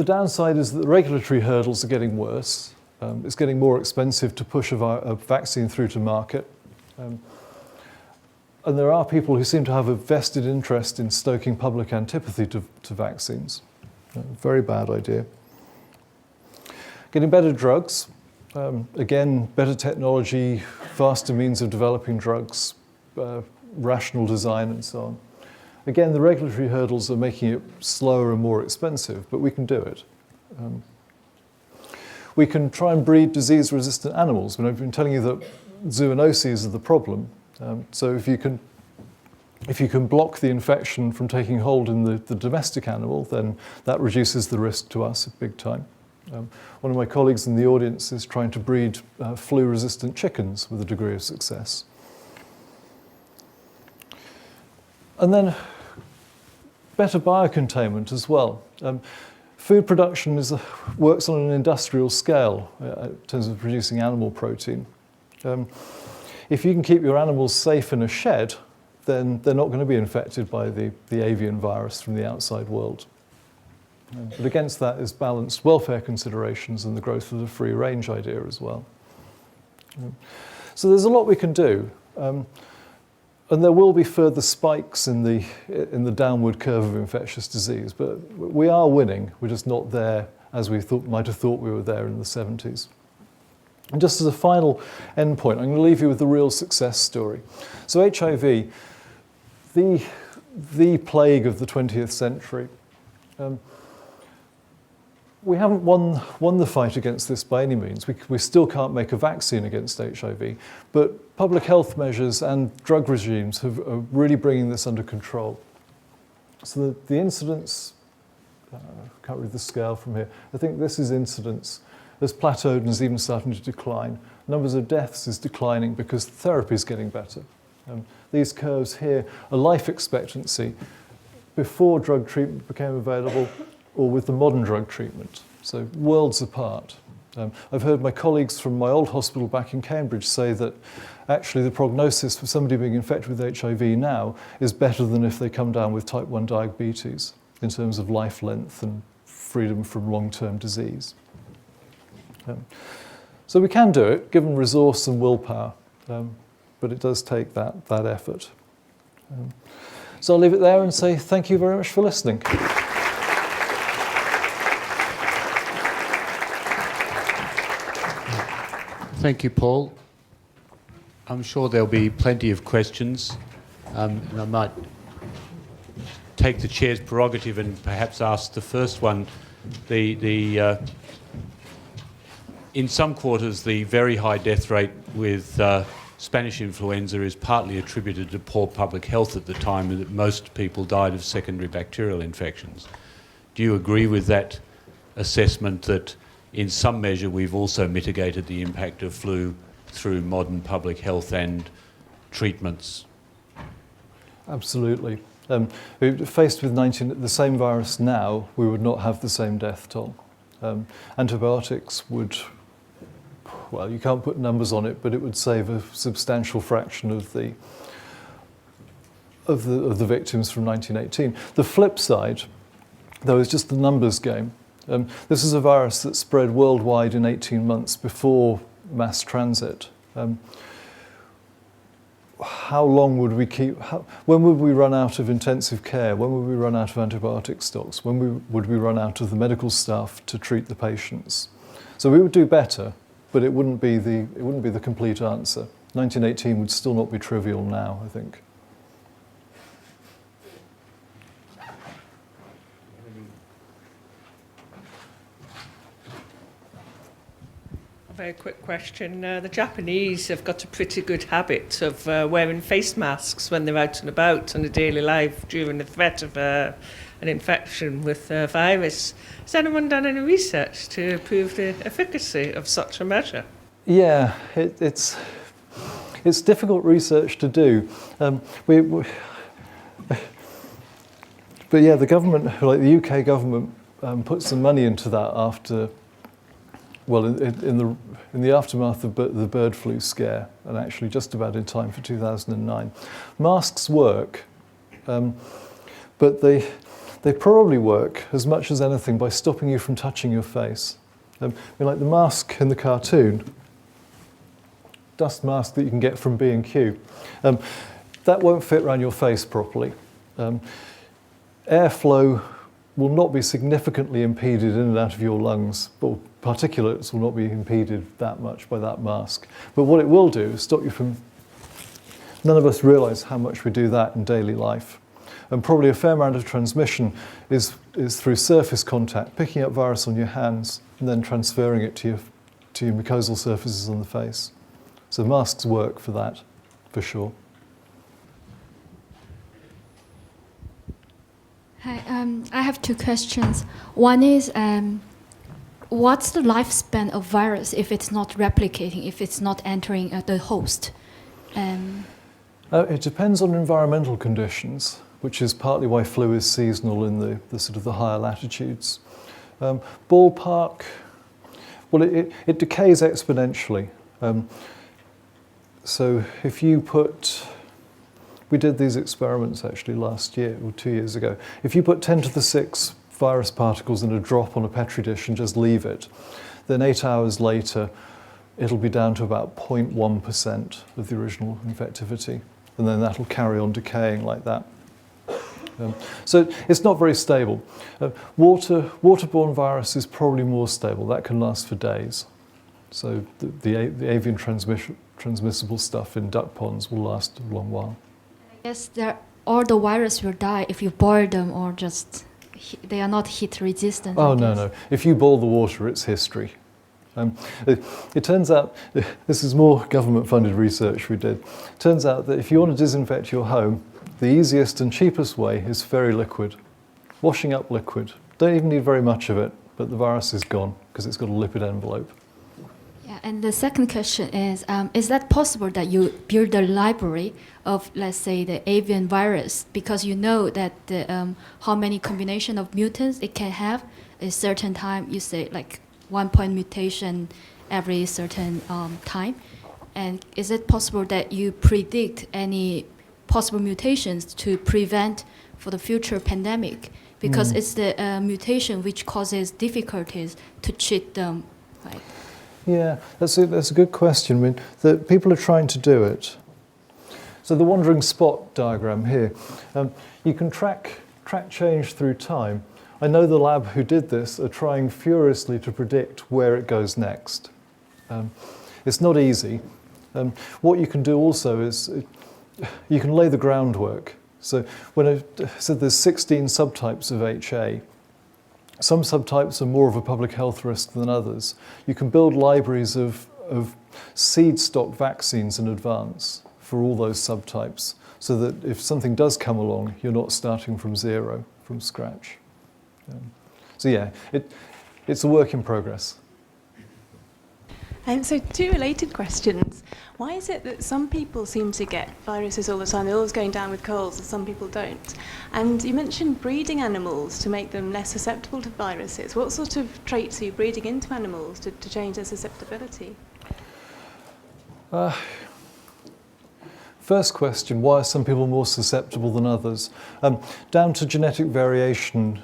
downside is that the regulatory hurdles are getting worse. It's getting more expensive to push a vaccine through to market. And there are people who seem to have a vested interest in stoking public antipathy to vaccines. Very bad idea. Getting better drugs. Again, better technology, faster means of developing drugs, rational design and so on. Again, the regulatory hurdles are making it slower and more expensive, but we can do it. We can try and breed disease-resistant animals. I've been telling you that zoonoses are the problem. So if you can block the infection from taking hold in the domestic animal, then that reduces the risk to us big time. One of my colleagues in the audience is trying to breed flu-resistant chickens with a degree of success. And then better biocontainment as well. Food production works on an industrial scale in terms of producing animal protein. If you can keep your animals safe in a shed, then they're not going to be infected by the avian virus from the outside world. But against that is balanced welfare considerations and the growth of the free range idea as well. So there's a lot we can do. And there will be further spikes in the downward curve of infectious disease, but we are winning. We're just not there as we might have thought we were there in the 70s. And just as a final end point, I'm going to leave you with the real success story. So HIV, the plague of the 20th century. We haven't won the fight against this by any means. We still can't make a vaccine against HIV, but public health measures and drug regimes are really bringing this under control. So the incidence, I can't read the scale from here, I think this is incidence, has plateaued and is even starting to decline. Numbers of deaths is declining because therapy is getting better. These curves here are life expectancy before drug treatment became available or with the modern drug treatment, so worlds apart. I've heard my colleagues from my old hospital back in Cambridge say that actually the prognosis for somebody being infected with HIV now is better than if they come down with type 1 diabetes in terms of life length and freedom from long-term disease. So we can do it, given resource and willpower, but it does take that effort. So I'll leave it there and say thank you very much for listening. Thank you, Paul. I'm sure there'll be plenty of questions, and I might take the chair's prerogative and perhaps ask the first one. In some quarters, the very high death rate with Spanish influenza is partly attributed to poor public health at the time, and that most people died of secondary bacterial infections. Do you agree with that assessment that in some measure we've also mitigated the impact of flu through modern public health and treatments? Absolutely. Faced with the same virus now, we would not have the same death toll. Antibiotics would, well, you can't put numbers on it, but it would save a substantial fraction of the victims from 1918. The flip side, though, is just the numbers game. This is a virus that spread worldwide in 18 months before mass transit. how long would we keep, when would we run out of intensive care? When would we run out of antibiotic stocks? When would we run out of the medical staff to treat the patients? So we would do better, but it wouldn't be the complete answer. 1918 would still not be trivial now, I think. A very quick question. The Japanese have got a pretty good habit of wearing face masks when they're out and about on a daily life during the threat of an infection with a virus. Has anyone done any research to prove the efficacy of such a measure? Yeah, it's difficult research to do. But yeah, the government, like the UK government, put some money into that after, well, in the aftermath of the bird flu scare, and actually just about in time for 2009. Masks work, but they probably work as much as anything by stopping you from touching your face. Like the mask in the cartoon, dust mask that you can get from B&Q, that won't fit around your face properly. Airflow will not be significantly impeded in and out of your lungs, but particulates will not be impeded that much by that mask. But what it will do is stop you from, none of us realise how much we do that in daily life. And probably a fair amount of transmission is through surface contact, picking up virus on your hands and then transferring it to your mucosal surfaces on the face. So masks work for that, for sure. Hi, I have two questions. One is, what's the lifespan of virus if it's not replicating, if it's not entering the host? It depends on environmental conditions, which is partly why flu is seasonal in the sort of the higher latitudes. Ballpark, well, it decays exponentially. So if you put, we did these experiments actually last year or 2 years ago. If you put 10 to the 6 virus particles in a drop on a Petri dish and just leave it, then 8 hours later, it'll be down to about 0.1% of the original infectivity. And then that'll carry on decaying like that. So it's not very stable. Waterborne virus is probably more stable. That can last for days. So the avian transmissible stuff in duck ponds will last a long while. I guess all the virus will die if you boil them, or just they are not heat resistant. Oh, no. If you boil the water, it's history. It turns out, this is more government-funded research we did. It turns out that if you want to disinfect your home, the easiest and cheapest way is fairy liquid. Washing up liquid. Don't even need very much of it, but the virus is gone because it's got a lipid envelope. Yeah, and the second question is that possible that you build a library of, let's say, the avian virus, because you know that how many combination of mutants it can have at a certain time, you say like 1 point mutation every certain time, and is it possible that you predict any possible mutations to prevent for the future pandemic? Because it's the mutation which causes difficulties to treat them, right? Yeah, that's a good question. I mean, people are trying to do it. So the wandering spot diagram here, you can track change through time. I know the lab who did this are trying furiously to predict where it goes next. It's not easy. What you can do also is you can lay the groundwork. So when I said there's 16 subtypes of HA, some subtypes are more of a public health risk than others. You can build libraries of seed stock vaccines in advance for all those subtypes, so that if something does come along, you're not starting from zero, from scratch. So yeah, it's a work in progress. So two related questions. Why is it that some people seem to get viruses all the time? They're always going down with colds, and some people don't. And you mentioned breeding animals to make them less susceptible to viruses. What sort of traits are you breeding into animals to change their susceptibility? First question, why are some people more susceptible than others? Down to genetic variation.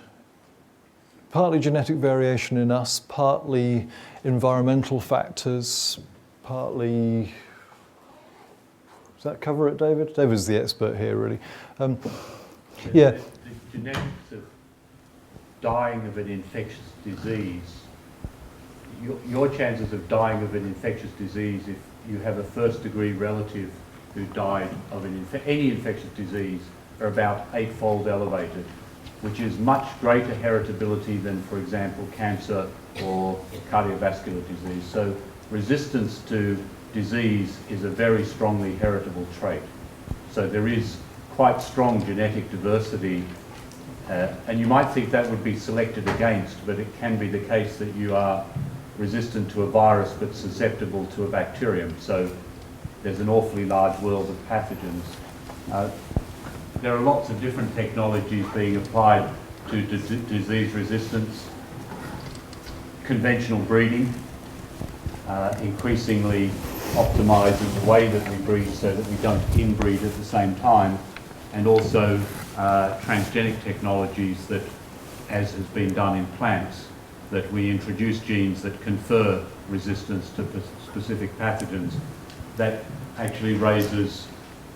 Partly genetic variation in us, partly environmental factors, partly Does that cover it, David? David's the expert here, really. Yeah. The genetics of dying of an infectious disease, your chances of dying of an infectious disease if you have a first-degree relative who died of any infectious disease are about 8-fold elevated, which is much greater heritability than, for example, cancer or cardiovascular disease. So resistance to disease is a very strongly heritable trait. So there is quite strong genetic diversity, and you might think that would be selected against, but it can be the case that you are resistant to a virus but susceptible to a bacterium. So there's an awfully large world of pathogens. There are lots of different technologies being applied to disease resistance. Conventional breeding, increasingly optimising the way that we breed so that we don't inbreed at the same time, and also transgenic technologies that, as has been done in plants, that we introduce genes that confer resistance to specific pathogens. That actually raises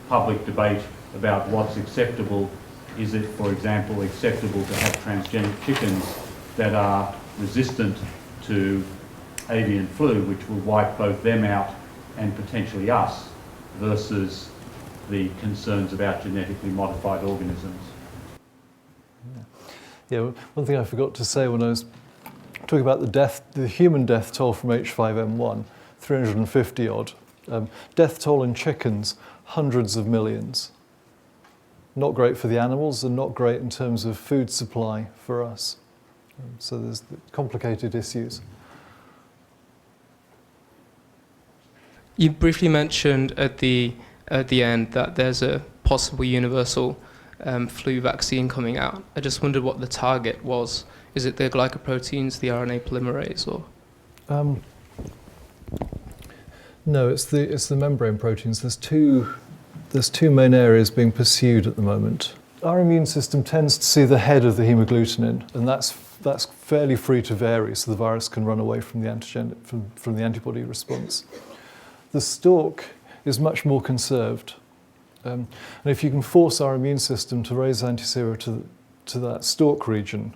public debate about what's acceptable. Is it, for example, acceptable to have transgenic chickens that are resistant to avian flu, which will wipe both them out and potentially us, versus the concerns about genetically modified organisms? Yeah, one thing I forgot to say when I was talking about the human death toll from H5N1, 350 odd. Death toll in chickens, hundreds of millions. Not great for the animals and not great in terms of food supply for us. So there's complicated issues. You briefly mentioned at the end that there's a possible universal flu vaccine coming out. I just wondered what the target was. Is it the glycoproteins, the RNA polymerase, or? No, it's the membrane proteins. There's two main areas being pursued at the moment. Our immune system tends to see the head of the hemagglutinin, and that's fairly free to vary, so the virus can run away from the antigen from the antibody response. The stalk is much more conserved, and if you can force our immune system to raise antisera to that stalk region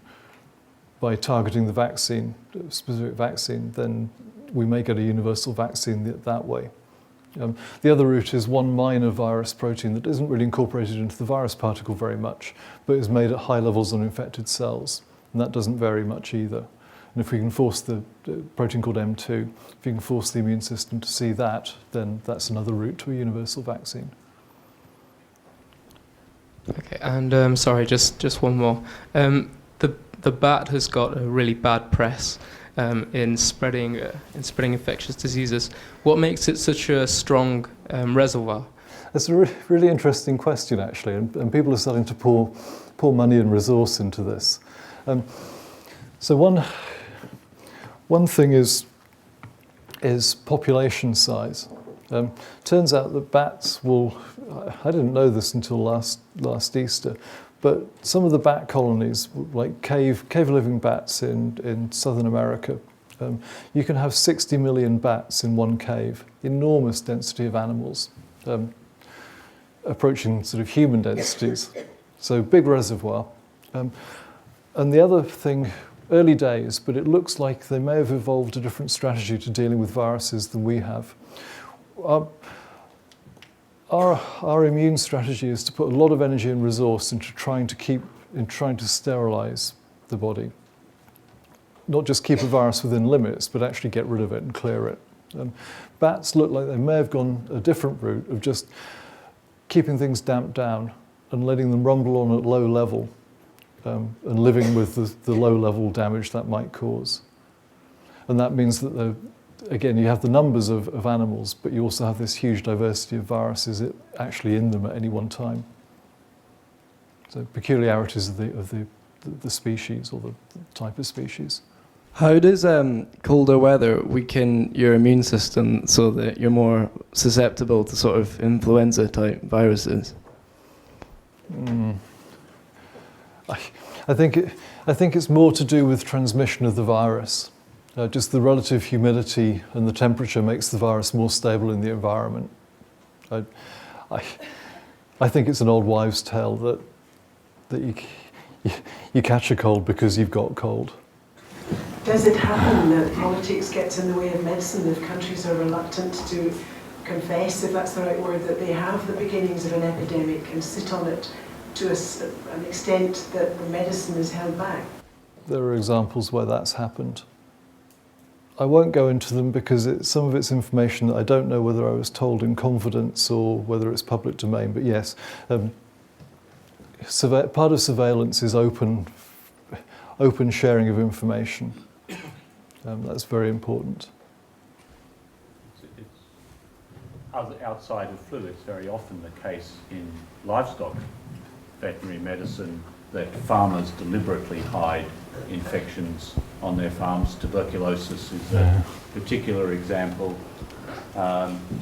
by targeting the vaccine, specific vaccine, then we may get a universal vaccine that way. The other route is one minor virus protein that isn't really incorporated into the virus particle very much, but is made at high levels on infected cells, and that doesn't vary much either. And if we can force the protein called M2, if you can force the immune system to see that, then that's another route to a universal vaccine. Okay, and sorry, just one more. The bat has got a really bad press in spreading infectious diseases. What makes it such a strong reservoir? That's a really interesting question, actually, and people are starting to pour money and resource into this. So one thing is population size. Turns out that bats will, I didn't know this until last Easter, but some of the bat colonies, like cave-living bats in Southern America, you can have 60 million bats in one cave, enormous density of animals, approaching sort of human densities. So big reservoir. And the other thing, early days, but it looks like they may have evolved a different strategy to dealing with viruses than we have. Our immune strategy is to put a lot of energy and resource into trying to sterilize the body. Not just keep a virus within limits, but actually get rid of it and clear it. Bats look like they may have gone a different route of just keeping things damped down and letting them rumble on at low level, and living with the low level damage that might cause. And that means that again, you have the numbers of animals, but you also have this huge diversity of viruses actually in them at any one time. So peculiarities of the species or the type of species. How does colder weather weaken your immune system so that you're more susceptible to sort of influenza type viruses? I think it's more to do with transmission of the virus. Just the relative humidity and the temperature makes the virus more stable in the environment. I think it's an old wives' tale that you catch a cold because you've got cold. Does it happen that politics gets in the way of medicine if countries are reluctant to confess, if that's the right word, that they have the beginnings of an epidemic and sit on it to an extent that the medicine is held back? There are examples where that's happened. I won't go into them because some of it's information that I don't know whether I was told in confidence or whether it's public domain, but yes, part of surveillance is open sharing of information. That's very important. Outside of flu, it's very often the case in livestock veterinary medicine that farmers deliberately hide infections on their farms. Tuberculosis is a particular example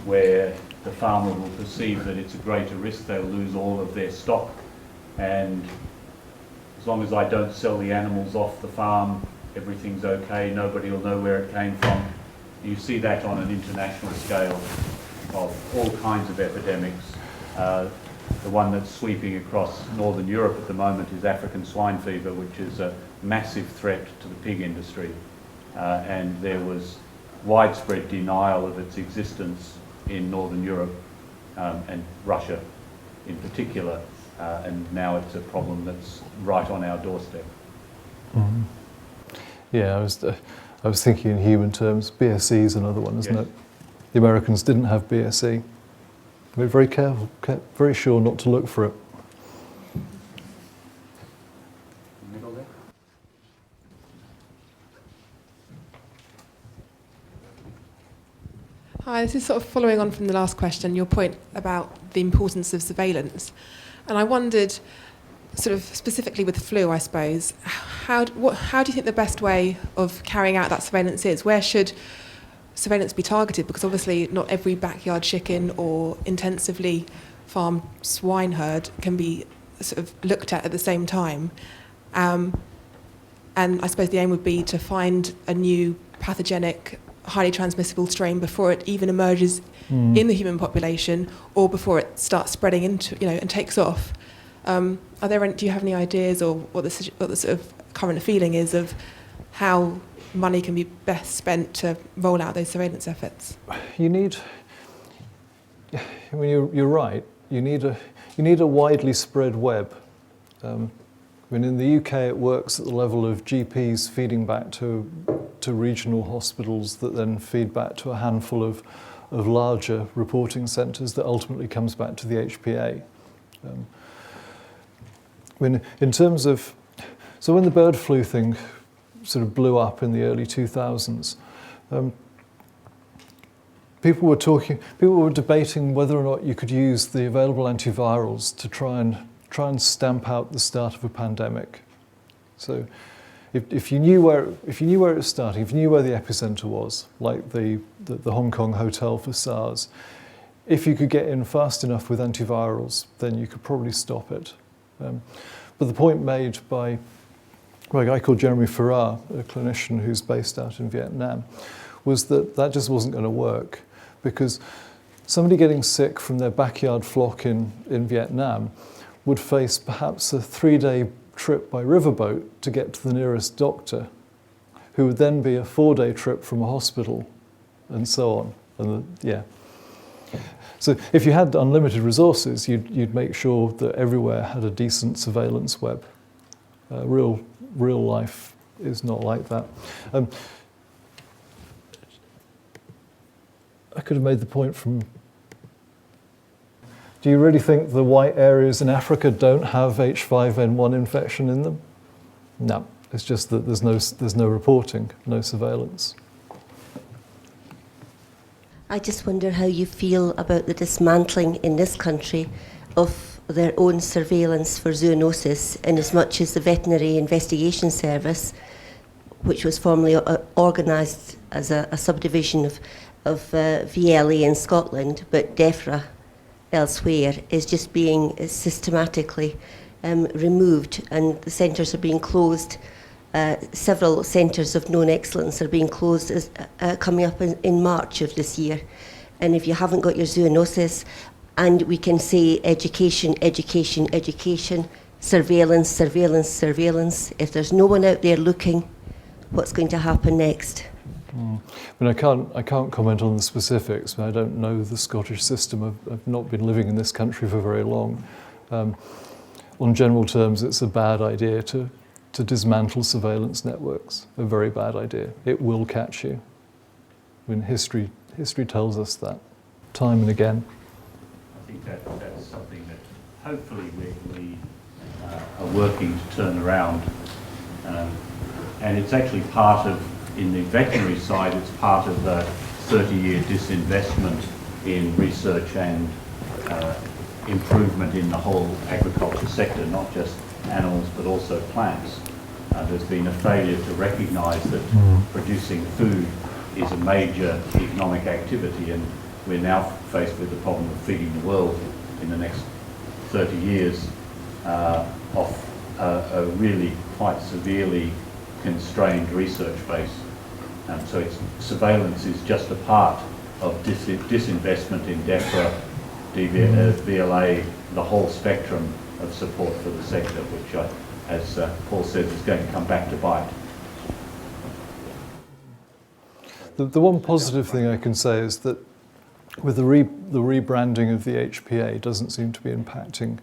where the farmer will perceive that it's a greater risk, they'll lose all of their stock, and as long as I don't sell the animals off the farm, everything's okay, nobody will know where it came from. You see that on an international scale of all kinds of epidemics. The one that's sweeping across Northern Europe at the moment is African swine fever, which is a massive threat to the pig industry. And there was widespread denial of its existence in Northern Europe and Russia in particular. And now it's a problem that's right on our doorstep. Mm-hmm. Yeah, I was thinking in human terms. BSE is another one, isn't it? The Americans didn't have BSE. We're very careful, very sure not to look for it. Middle there. Hi, this is sort of following on from the last question, your point about the importance of surveillance. And I wondered, sort of specifically with flu, I suppose, how do you think the best way of carrying out that surveillance is? Where should surveillance be targeted? Because obviously not every backyard chicken or intensively farmed swine herd can be sort of looked at the same time. And I suppose the aim would be to find a new pathogenic, highly transmissible strain before it even emerges in the human population or before it starts spreading into, and takes off. Do you have any ideas or what the sort of current feeling is of how money can be best spent to roll out those surveillance efforts? You're right. You need a widely spread web. In the UK, it works at the level of GPs feeding back to regional hospitals that then feed back to a handful of larger reporting centres that ultimately comes back to the HPA. In terms of, so when the bird flu thing sort of blew up in the early 2000s, people were debating whether or not you could use the available antivirals to try and stamp out the start of a pandemic. So if you knew where it was starting, if you knew where the epicenter was, like the Hong Kong hotel for SARS, if you could get in fast enough with antivirals, then you could probably stop it. But the point made by a guy called Jeremy Farrar, a clinician who's based out in Vietnam, was that just wasn't going to work, because somebody getting sick from their backyard flock in Vietnam would face perhaps a 3-day trip by riverboat to get to the nearest doctor, who would then be a 4-day trip from a hospital, and so on. And so if you had unlimited resources, you'd make sure that everywhere had a decent surveillance web. Real life is not like that. I could have made the point from... Do you really think the white areas in Africa don't have H5N1 infection in them? No, it's just that there's no reporting, no surveillance. I just wonder how you feel about the dismantling in this country of their own surveillance for zoonosis, in as much as the Veterinary Investigation Service, which was formerly organised as a subdivision of VLA in Scotland, but DEFRA elsewhere, is just being systematically removed, and the centres are being closed. Several centres of known excellence are being closed coming up in March of this year. And if you haven't got your zoonosis, and we can say education, education, education, surveillance, surveillance, surveillance. If there's no one out there looking, what's going to happen next? I mean, I can't comment on the specifics. I don't know the Scottish system. I've not been living in this country for very long. On general terms, it's a bad idea to dismantle surveillance networks. A very bad idea. It will catch you. I mean, history tells us that time and again. I think that's something that hopefully we are working to turn around. And it's actually part of, in the veterinary side, it's part of the 30-year disinvestment in research and improvement in the whole agriculture sector, not just animals but also plants. There's been a failure to recognise that producing food is a major economic activity, and we're now faced with the problem of feeding the world in the next 30 years off a really quite severely constrained research base. So surveillance is just a part of disinvestment in DEFRA, VLA, the whole spectrum of support for the sector, which, as Paul says, is going to come back to bite. The one positive thing I can say is that with the rebranding of the HPA doesn't seem to be impacting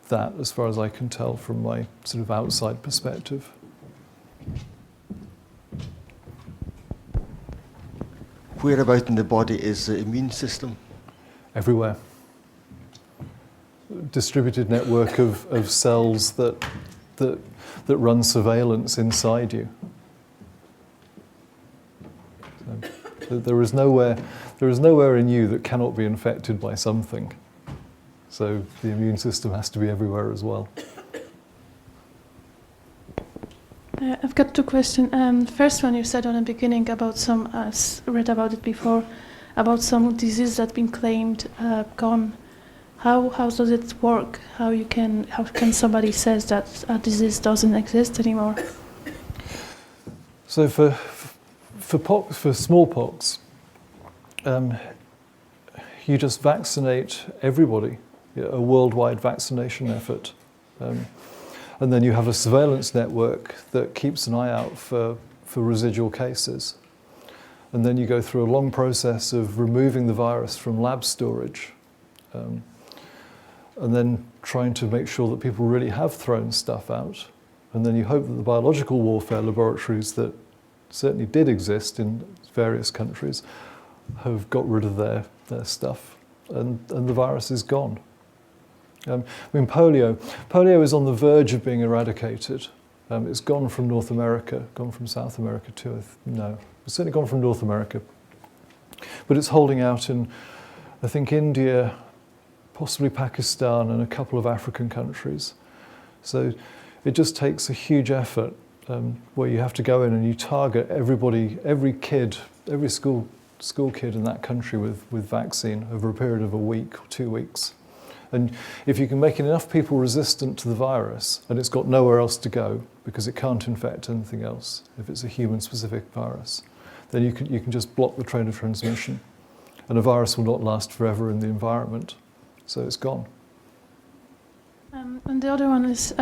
that, as far as I can tell from my sort of outside perspective. Where about in the body is the immune system? Everywhere. Distributed network of cells that run surveillance inside you. So there is nowhere in you that cannot be infected by something. So the immune system has to be everywhere as well. I've got two questions. First one, you said on the beginning about some, read about it before, about some disease that's been claimed gone. How does it work? How can somebody says that a disease doesn't exist anymore? So for smallpox, you just vaccinate everybody, a worldwide vaccination effort. And then you have a surveillance network that keeps an eye out for residual cases. And then you go through a long process of removing the virus from lab storage, and then trying to make sure that people really have thrown stuff out. And then you hope that the biological warfare laboratories that certainly did exist in various countries have got rid of their stuff, and the virus is gone. I mean, polio is on the verge of being eradicated. It's gone from North America, gone from South America too. No, it's certainly gone from North America. But it's holding out in, I think, India, possibly Pakistan, and a couple of African countries. So it just takes a huge effort where you have to go in and you target everybody, every kid, every school kid in that country with vaccine over a period of a week or 2 weeks. And if you can make enough people resistant to the virus, and it's got nowhere else to go because it can't infect anything else, if it's a human-specific virus, then you can just block the train of transmission, and a virus will not last forever in the environment, so it's gone. And the other one is,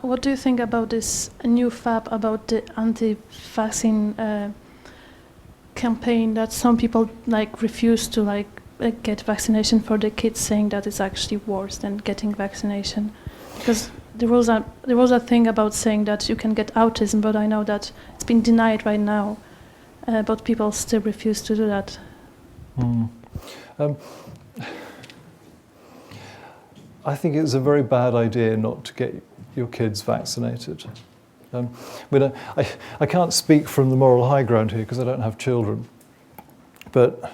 what do you think about this new fab about the anti-vaccine campaign that some people refuse to get vaccination for the kids, saying that it's actually worse than getting vaccination? Because there was a thing about saying that you can get autism, but I know that it's been denied right now, but people still refuse to do that. I think it's a very bad idea not to get your kids vaccinated. I can't speak from the moral high ground here because I don't have children, but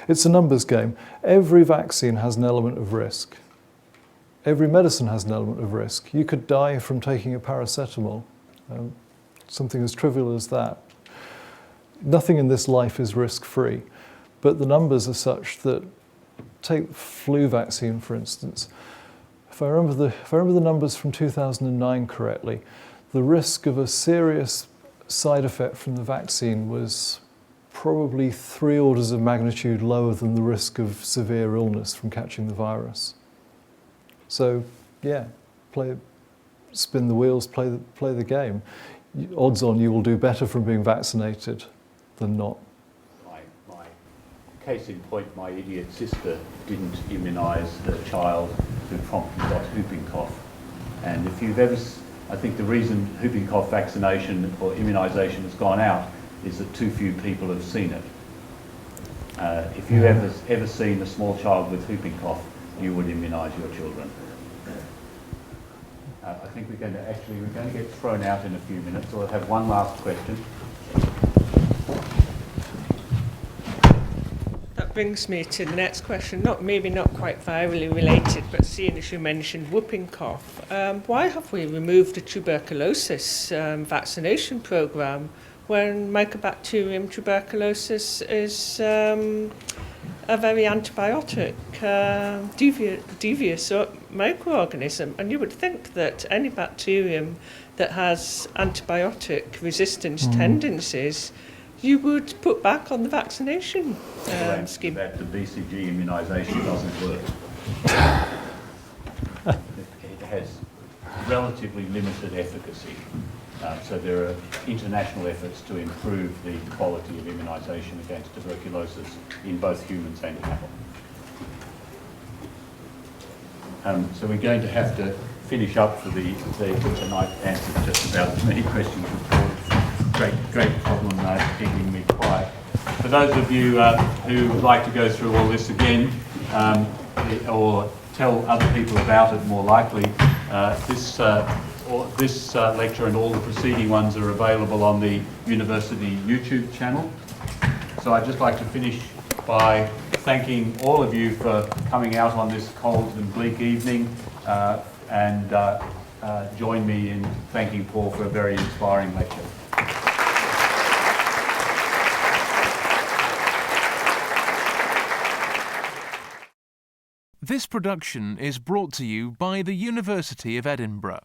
it's a numbers game. Every vaccine has an element of risk. Every medicine has an element of risk. You could die from taking a paracetamol, something as trivial as that. Nothing in this life is risk-free, but the numbers are such that, take flu vaccine for instance, if I remember the numbers from 2009 correctly, the risk of a serious side effect from the vaccine was probably 3 orders of magnitude lower than the risk of severe illness from catching the virus. So, yeah, spin the wheels, play the game. Odds on you will do better from being vaccinated than not. My case in point, my idiot sister didn't immunise her child who promptly got whooping cough. And if you've ever, I think the reason whooping cough vaccination or immunisation has gone out is that too few people have seen it. If you ever seen a small child with whooping cough, you would immunise your children. I think we're going to get thrown out in a few minutes, so we'll have one last question. That brings me to the next question, maybe not quite virally related, but seeing as you mentioned whooping cough, why have we removed the tuberculosis vaccination programme when Mycobacterium tuberculosis is a very antibiotic devious microorganism, and you would think that any bacterium that has antibiotic resistance tendencies you would put back on the vaccination scheme. That the BCG immunisation doesn't work. It has relatively limited efficacy. So there are international efforts to improve the quality of immunisation against tuberculosis in both humans and cattle. So we're going to have to finish up for tonight, answer just about as many questions as possible. Great problem keeping me quiet. For those of you who would like to go through all this again, or tell other people about it more likely, this lecture and all the preceding ones are available on the university YouTube channel. So I'd just like to finish by thanking all of you for coming out on this cold and bleak evening, and join me in thanking Paul for a very inspiring lecture. This production is brought to you by the University of Edinburgh.